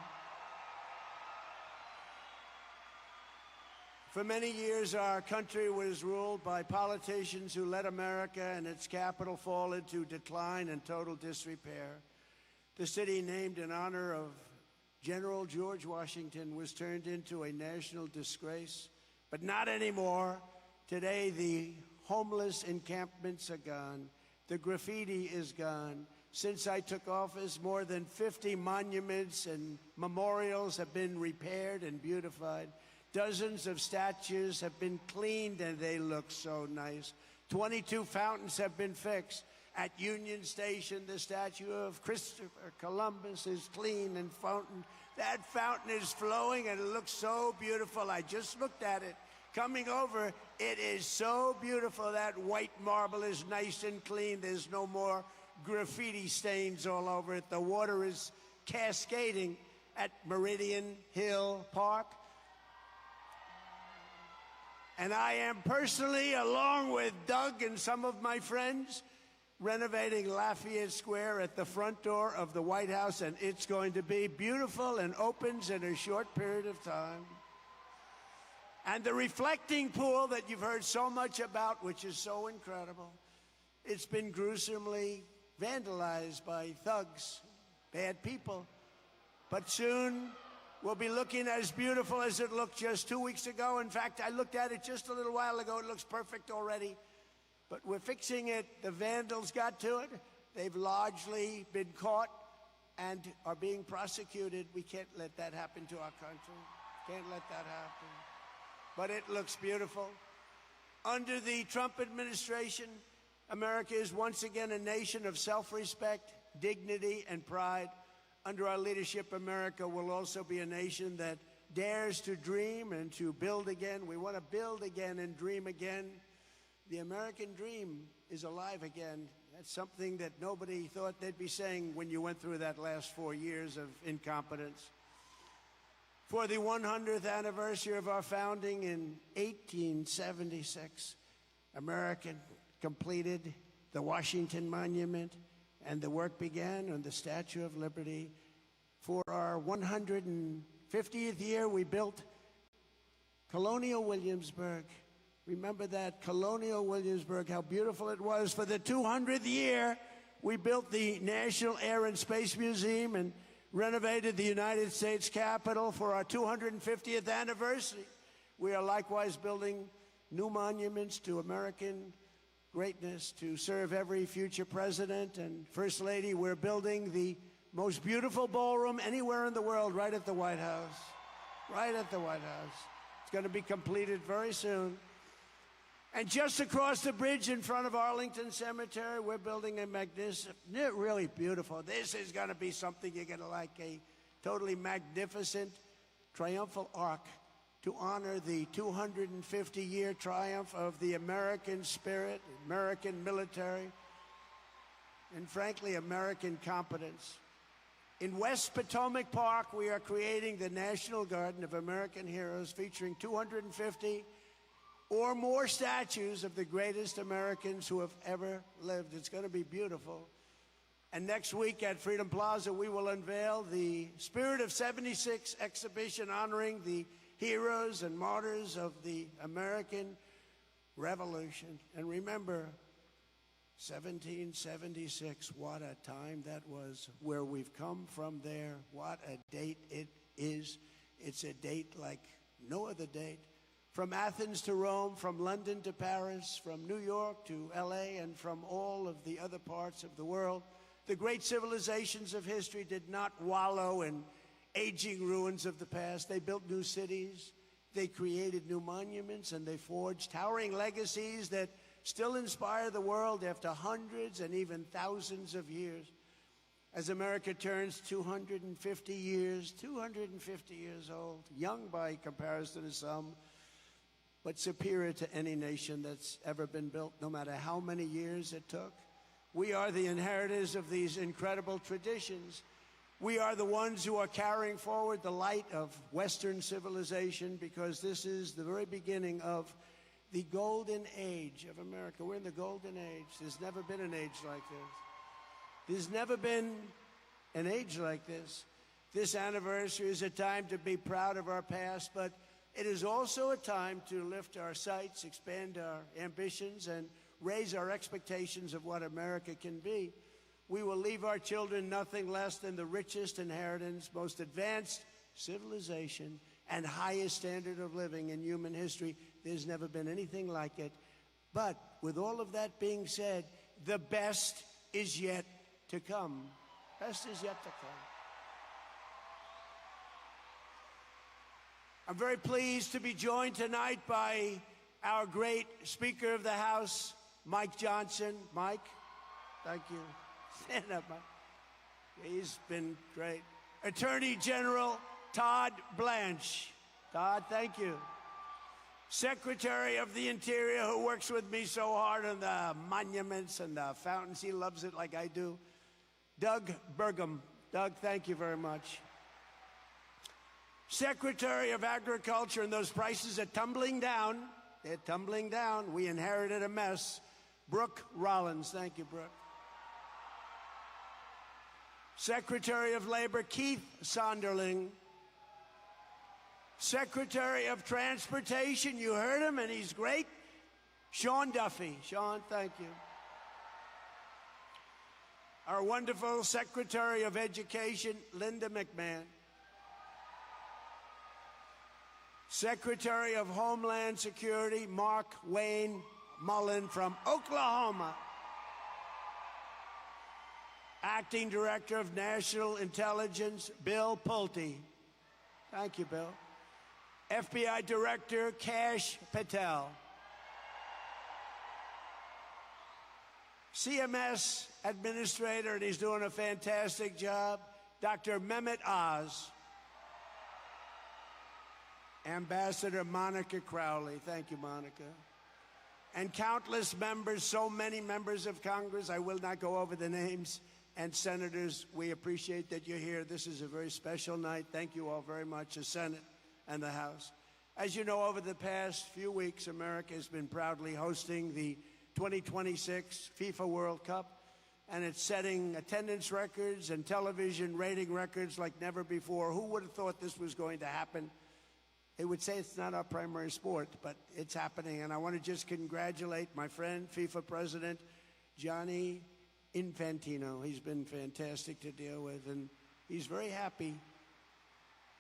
For many years, our country was ruled by politicians who let America and its capital fall into decline and total disrepair. The city named in honor of General George Washington was turned into a national disgrace, but not anymore. Today, the homeless encampments are gone. The graffiti is gone. Since I took office, more than 50 monuments and memorials have been repaired and beautified. Dozens of statues have been cleaned, and they look so nice. 22 fountains have been fixed. At Union Station, the statue of Christopher Columbus is clean and fountain. That fountain is flowing, and it looks so beautiful. I just looked at it. Coming over, it is so beautiful. That white marble is nice and clean. There's no more graffiti stains all over it. The water is cascading at Meridian Hill Park. And I am personally, along with Doug and some of my friends, renovating Lafayette Square at the front door of the White House, and it's going to be beautiful and opens in a short period of time. And the reflecting pool that you've heard so much about, which is so incredible, it's been gruesomely vandalized by thugs, bad people. But soon, we'll be looking as beautiful as it looked just 2 weeks ago. In fact, I looked at it just a little while ago. It looks perfect already. But we're fixing it. The vandals got to it. They've largely been caught and are being prosecuted. We can't let that happen to our country. Can't let that happen. But it looks beautiful. Under the Trump administration, America is once again a nation of self-respect, dignity, and pride. Under our leadership, America will also be a nation that dares to dream and to build again. We want to build again and dream again. The American dream is alive again. That's something that nobody thought they'd be saying when you went through that last 4 years of incompetence. For the 100th anniversary of our founding in 1876, America completed the Washington Monument, and the work began on the Statue of Liberty. For our 150th year, we built Colonial Williamsburg. Remember that, Colonial Williamsburg, how beautiful it was. For the 200th year, we built the National Air and Space Museum and renovated the United States Capitol. For our 250th anniversary, we are likewise building new monuments to American greatness to serve every future president and First Lady. We're building the most beautiful ballroom anywhere in the world right at the White House. Right at the White House. It's going to be completed very soon. And just across the bridge in front of Arlington Cemetery, we're building a magnificent, really beautiful. This is going to be something you're going to like, a totally magnificent triumphal arch to honor the 250-year triumph of the American spirit, American military, and frankly, American competence. In West Potomac Park, we are creating the National Garden of American Heroes, featuring 250 or more statues of the greatest Americans who have ever lived. It's going to be beautiful. And next week at Freedom Plaza, we will unveil the Spirit of 76 exhibition honoring the heroes and martyrs of the American Revolution. And remember, 1776, what a time that was. Where we've come from there, what a date it is. It's a date like no other date. From Athens to Rome, from London to Paris, from New York to LA, and from all of the other parts of the world, the great civilizations of history did not wallow in aging ruins of the past. They built new cities, they created new monuments, and they forged towering legacies that still inspire the world after hundreds and even thousands of years. As America turns 250 years old, young by comparison to some, but superior to any nation that's ever been built, no matter how many years it took. We are the inheritors of these incredible traditions. We are the ones who are carrying forward the light of Western civilization, because this is the very beginning of the golden age of America. We're in the golden age. There's never been an age like this. There's never been an age like this. This anniversary is a time to be proud of our past, but It is also a time to lift our sights, expand our ambitions, and raise our expectations of what America can be. We will leave our children nothing less than the richest inheritance, most advanced civilization, and highest standard of living in human history. There's never been anything like it. But with all of that being said, the best is yet to come. Best is yet to come. I'm very pleased to be joined tonight by our great Speaker of the House, Mike Johnson. Mike, thank you. Stand up, Mike. He's been great. Attorney General Todd Blanche. Todd, thank you. Secretary of the Interior, who works with me so hard on the monuments and the fountains. He loves it like I do. Doug Burgum. Doug, thank you very much. Secretary of Agriculture, and those prices are tumbling down. They're tumbling down. We inherited a mess. Brooke Rollins. Thank you, Brooke. Secretary of Labor, Keith Sonderling. Secretary of Transportation, you heard him, and he's great. Shawn Duffy. Shawn, thank you. Our wonderful Secretary of Education, Linda McMahon. Secretary of Homeland Security, Mark Wayne Mullen from Oklahoma. Acting Director of National Intelligence, Bill Pulte. Thank you, Bill. FBI Director, Kash Patel. CMS Administrator, and he's doing a fantastic job, Dr. Mehmet Oz. Ambassador Monica Crowley. Thank you, Monica. And countless members, so many members of Congress, I will not go over the names, and senators, we appreciate that you're here. This is a very special night. Thank you all very much, the Senate and the House. As you know, over the past few weeks, America has been proudly hosting the 2026 FIFA World Cup, and it's setting attendance records and television rating records like never before. Who would have thought this was going to happen? They would say it's not our primary sport, but it's happening. And I want to just congratulate my friend, FIFA President Gianni Infantino. He's been fantastic to deal with, and he's very happy.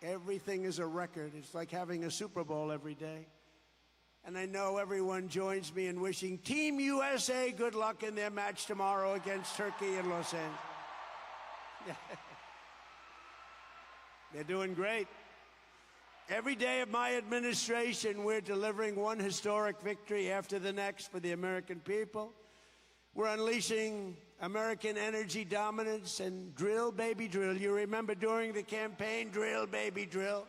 Everything is a record. It's like having a Super Bowl every day. And I know everyone joins me in wishing Team USA good luck in their match tomorrow against Turkey in Los Angeles. They're doing great. Every day of my administration, we're delivering one historic victory after the next for the American people. We're unleashing American energy dominance and drill, baby, drill. You remember during the campaign, drill, baby, drill.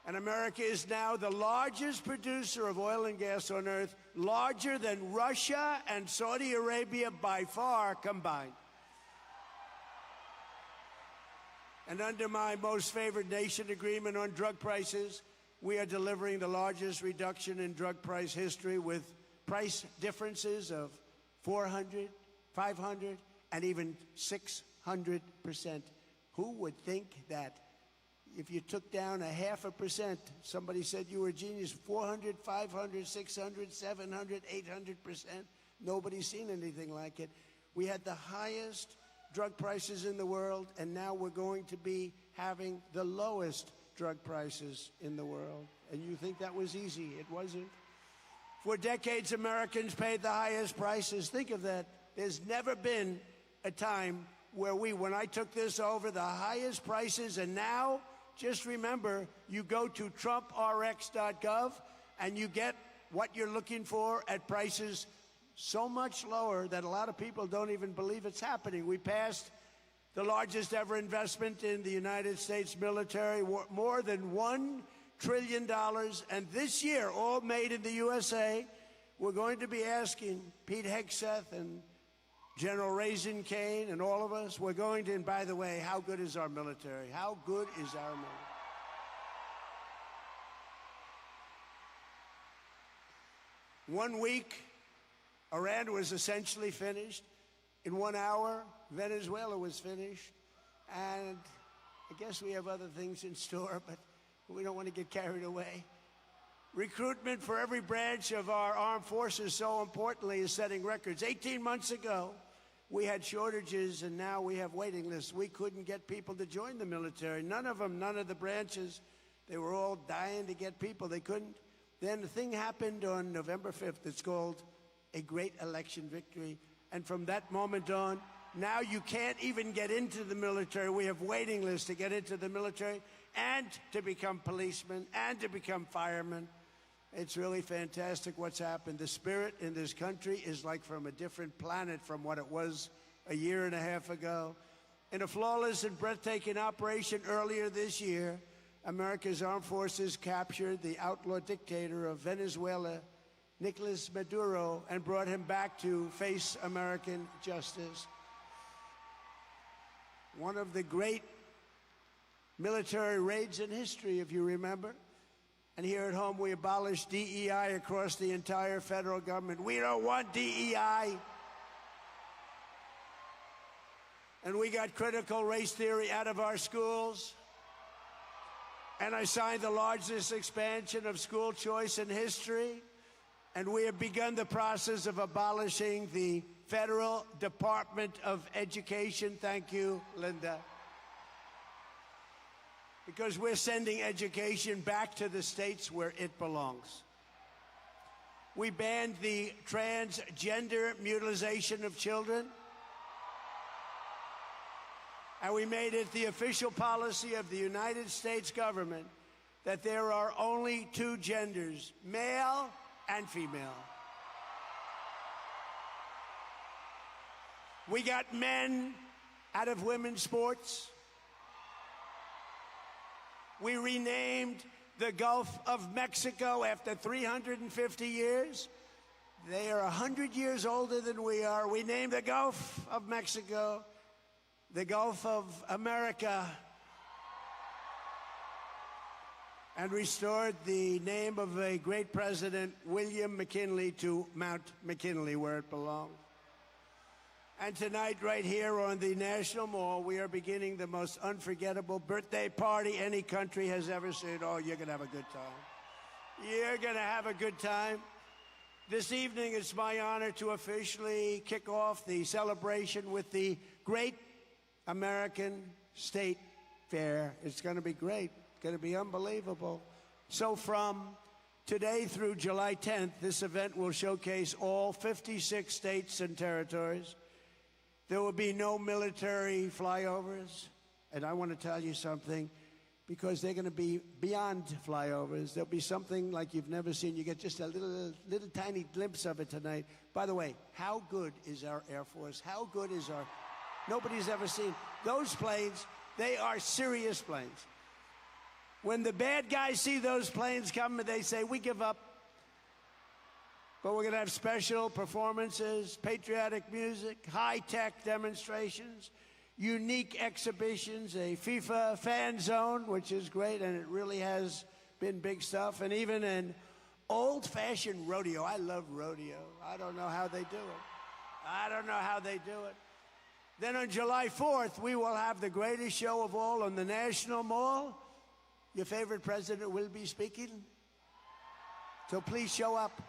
And America is now the largest producer of oil and gas on earth, larger than Russia and Saudi Arabia by far combined. And under my most favored nation agreement on drug prices, we are delivering the largest reduction in drug price history with price differences of 400, 500, and even 600%. Who would think that if you took down 0.5%, somebody said you were a genius, 400, 500, 600, 700, 800%? Nobody's seen anything like it. We had the highest drug prices in the world, and now we're going to be having the lowest drug prices in the world. And you think that was easy. It wasn't. For decades, Americans paid the highest prices. Think of that. There's never been a time where when I took this over, the highest prices, and now, just remember, you go to TrumpRx.gov and you get what you're looking for at prices so much lower that a lot of people don't even believe it's happening. We passed the largest ever investment in the United States military, more than $1 trillion. And this year, all made in the USA, we're going to be asking Pete Hegseth and General Raisin Kane and all of us, we're going to, and by the way, how good is our military? How good is our military? One week, Iran was essentially finished. In 1 hour, Venezuela was finished. And I guess we have other things in store, but We don't want to get carried away. Recruitment for every branch of our armed forces, so importantly, is setting records. 18 months ago, we had shortages, and now we have waiting lists. We couldn't get people to join the military. None of them, none of the branches. They were all dying to get people. They couldn't. Then the thing happened on November 5th. It's called a great election victory. And from that moment on, now you can't even get into the military. We have waiting lists to get into the military and to become policemen and to become firemen. It's really fantastic what's happened. The spirit in this country is like from a different planet from what it was a year and a half ago. In a flawless and breathtaking operation earlier this year, America's armed forces captured the outlaw dictator of Venezuela, Nicolas Maduro, and brought him back to face American justice. One of the great military raids in history, if you remember. And here at home, we abolished DEI across the entire federal government. We don't want DEI. And we got critical race theory out of our schools. And I signed the largest expansion of school choice in history. And we have begun the process of abolishing the Federal Department of Education. Thank you, Linda. Because we're sending education back to the states where it belongs. We banned the transgender mutilation of children. And we made it the official policy of the United States government that there are only two genders, male and female. We got men out of women's sports. We renamed the Gulf of Mexico after 350 years. They are 100 years older than we are. We named the Gulf of Mexico the Gulf of America, and restored the name of a great president, William McKinley, to Mount McKinley, where it belonged. And tonight, right here on the National Mall, we are beginning the most unforgettable birthday party any country has ever seen. Oh, you're going to have a good time. You're going to have a good time. This evening, it's my honor to officially kick off the celebration with the Great American State Fair. It's going to be great. It's going to be unbelievable. So from today through July 10th, this event will showcase all 56 states and territories. There will be no military flyovers. And I want to tell you something, because they're going to be beyond flyovers. There'll be something like you've never seen. You get just a little tiny glimpse of it tonight. By the way, how good is our Air Force? How good is our... Nobody's ever seen those planes. They are serious planes. When the bad guys see those planes coming, they say, we give up. But we're going to have special performances, patriotic music, high-tech demonstrations, unique exhibitions, a FIFA fan zone, which is great, and it really has been big stuff, and even an old-fashioned rodeo. I love rodeo. I don't know how they do it. I don't know how they do it. Then on July 4th, we will have the greatest show of all on the National Mall. Your favorite president will be speaking. So please show up.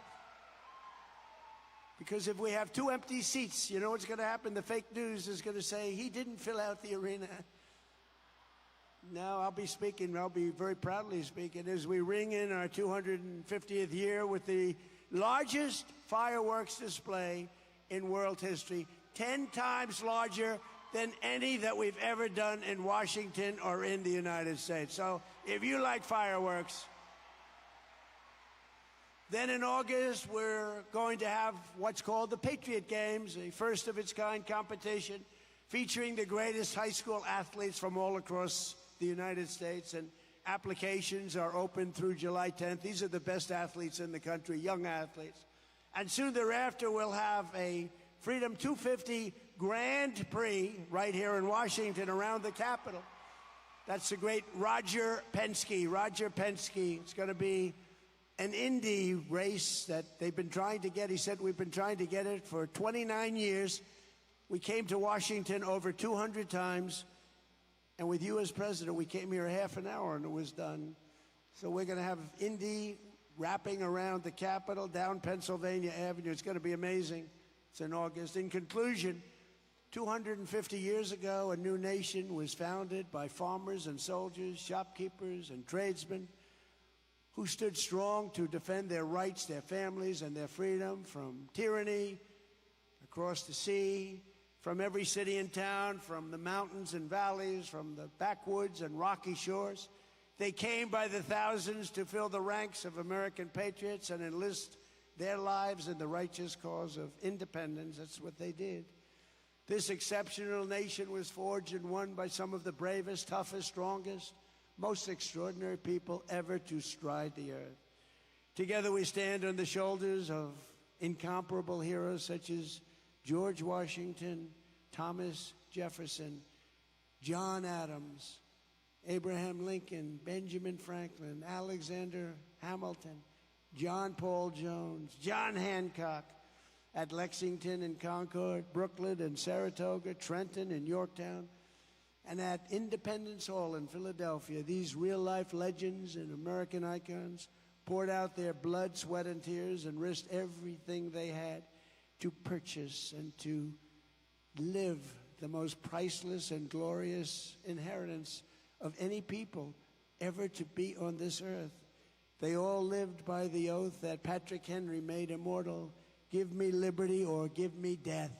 Because if we have 2 empty seats, you know what's going to happen? The fake news is going to say, he didn't fill out the arena. No, I'll be speaking. I'll be very proudly speaking as we ring in our 250th year with the largest fireworks display in world history. 10 times larger than any that we've ever done in Washington or in the United States. So if you like fireworks, then in August, we're going to have what's called the Patriot Games, a first-of-its-kind competition featuring the greatest high school athletes from all across the United States. And applications are open through July 10th. These are the best athletes in the country, young athletes. And soon thereafter, we'll have a Freedom 250 Grand Prix right here in Washington around the Capitol. That's the great Roger Penske. Roger Penske. It's going to be an Indy race that they've been trying to get. He said, we've been trying to get it for 29 years. We came to Washington over 200 times. And with you as president, we came here half an hour and it was done. So we're going to have Indy wrapping around the Capitol, down Pennsylvania Avenue. It's going to be amazing. It's in August. In conclusion, 250 years ago, a new nation was founded by farmers and soldiers, shopkeepers and tradesmen who stood strong to defend their rights, their families, and their freedom from tyranny across the sea, from every city and town, from the mountains and valleys, from the backwoods and rocky shores. They came by the thousands to fill the ranks of American patriots and enlist their lives in the righteous cause of independence. That's what they did. This exceptional nation was forged and won by some of the bravest, toughest, strongest, most extraordinary people ever to stride the earth. Together we stand on the shoulders of incomparable heroes such as George Washington, Thomas Jefferson, John Adams, Abraham Lincoln, Benjamin Franklin, Alexander Hamilton, John Paul Jones, John Hancock at Lexington and Concord, Brooklyn and Saratoga, Trenton and Yorktown, and at Independence Hall in Philadelphia. These real-life legends and American icons poured out their blood, sweat, and tears and risked everything they had to purchase and to live the most priceless and glorious inheritance of any people ever to be on this earth. They all lived by the oath that Patrick Henry made immortal: give me liberty or give me death.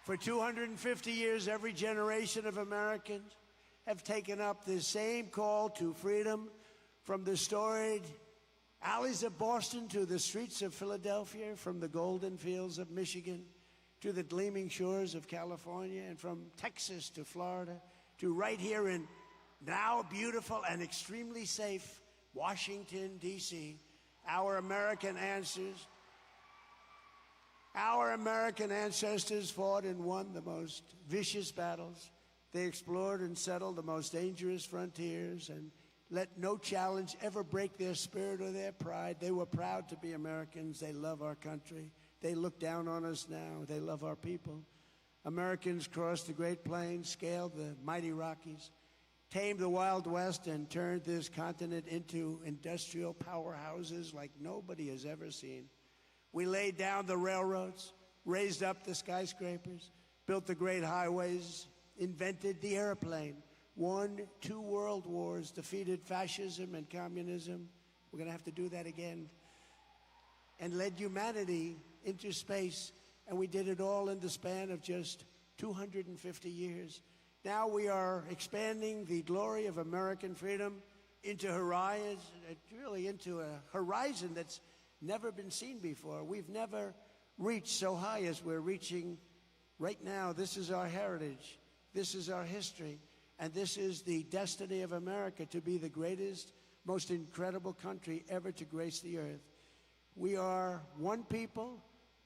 For 250 years, every generation of Americans have taken up this same call to freedom, from the storied alleys of Boston to the streets of Philadelphia, from the golden fields of Michigan to the gleaming shores of California, and from Texas to Florida to right here in now beautiful and extremely safe Washington, D.C. Our American ancestors fought and won the most vicious battles. They explored and settled the most dangerous frontiers and let no challenge ever break their spirit or their pride. They were proud to be Americans. They love our country. They look down on us now. They love our people. Americans crossed the Great Plains, scaled the mighty Rockies, tamed the Wild West, and turned this continent into industrial powerhouses like nobody has ever seen. We laid down the railroads, raised up the skyscrapers, built the great highways, invented the airplane, won 2 world wars, defeated fascism and communism. We're going to have to do that again. And led humanity into space. And we did it all in the span of just 250 years. Now we are expanding the glory of American freedom into into a horizon that's never been seen before. We've never reached so high as we're reaching right now. This is our heritage. This is our history. And this is the destiny of America, to be the greatest, most incredible country ever to grace the earth. We are one people,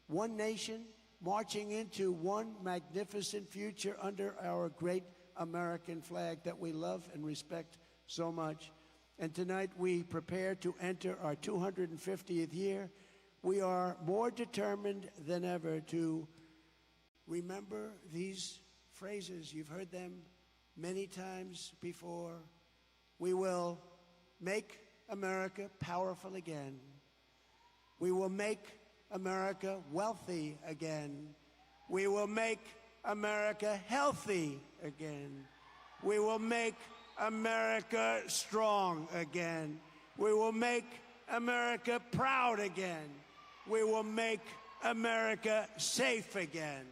one nation, marching into one magnificent future under our great American flag that we love and respect so much. And tonight we prepare to enter our 250th year. We are more determined than ever to remember these phrases. You've heard them many times before. We will make America powerful again. We will make America wealthy again. We will make America healthy again. We will make America strong again. We will make America proud again. We will make America safe again.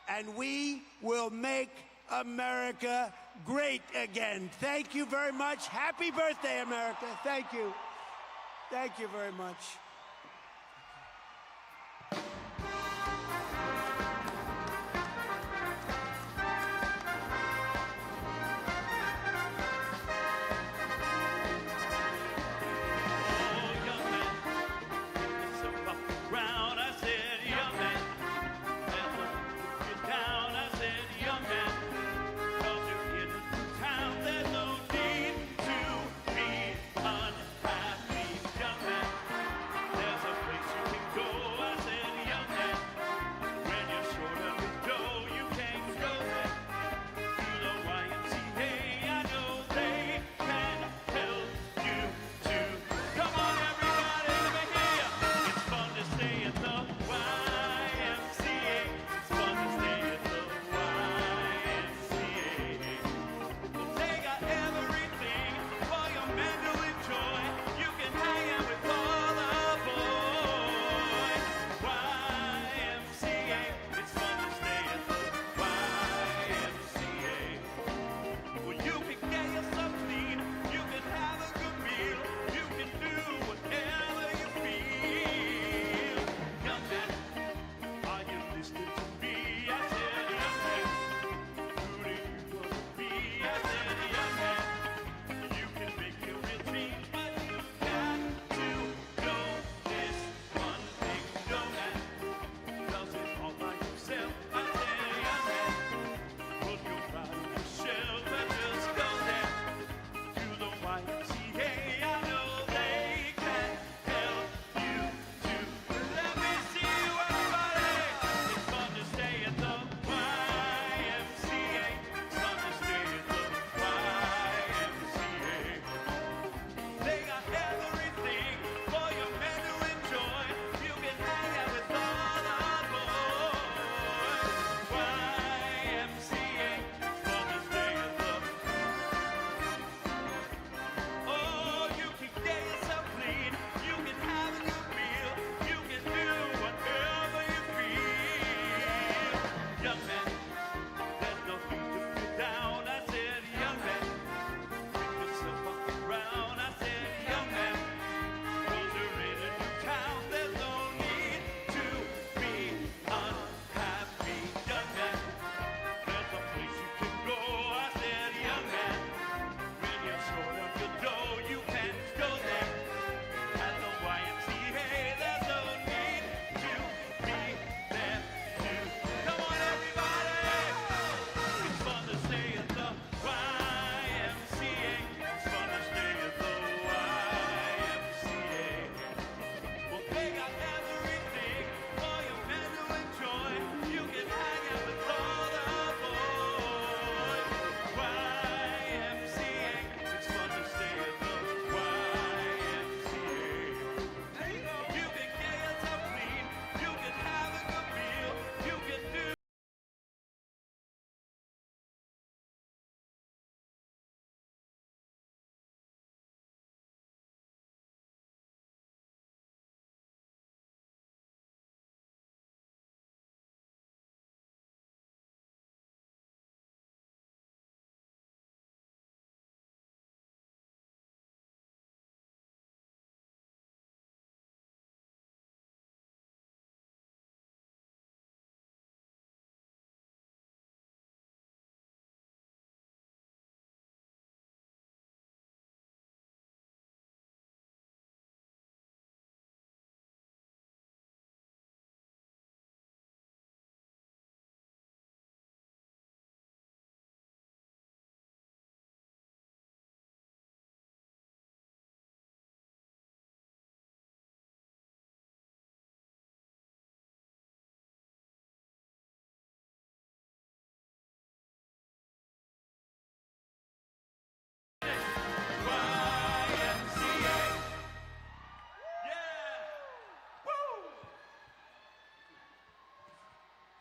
And we will make America great again. Thank you very much. Happy birthday, America. Thank you. Thank you very much.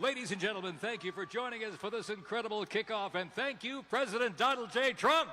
Ladies and gentlemen, thank you for joining us for this incredible kickoff, and thank you, President Donald J. Trump.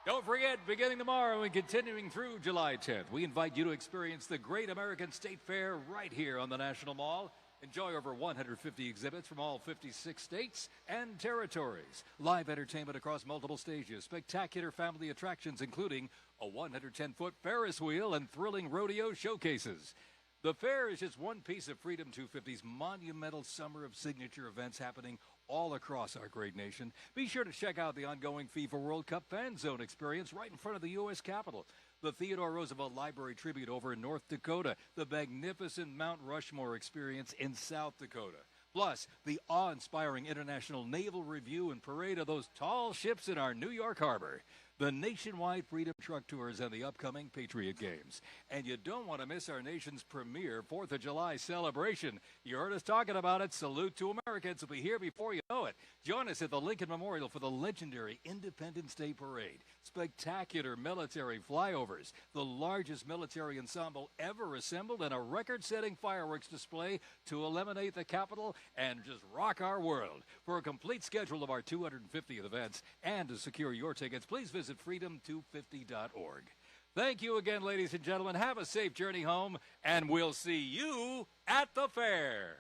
Don't forget, beginning tomorrow and continuing through July 10th, we invite you to experience the Great American State Fair right here on the National Mall. Enjoy over 150 exhibits from all 56 states and territories. Live entertainment across multiple stages. Spectacular family attractions, including a 110-foot Ferris wheel and thrilling rodeo showcases. The fair is just one piece of Freedom 250's monumental summer of signature events happening all across our great nation. Be sure to check out the ongoing FIFA World Cup Fan Zone experience right in front of the U.S. Capitol, the Theodore Roosevelt Library tribute over in North Dakota, the magnificent Mount Rushmore experience in South Dakota, plus the awe-inspiring International Naval Review and Parade of those tall ships in our New York harbor, the nationwide Freedom Truck Tours, and the upcoming Patriot Games. And you don't want to miss our nation's premier 4th of July celebration. You heard us talking about it. Salute to Americans. It'll be here before you know it. Join us at the Lincoln Memorial for the legendary Independence Day Parade. Spectacular military flyovers, the largest military ensemble ever assembled, and a record-setting fireworks display to illuminate the Capitol and just rock our world. For a complete schedule of our 250th events and to secure your tickets, please visit freedom250.org. Thank you again, ladies and gentlemen. Have a safe journey home, and we'll see you at the fair.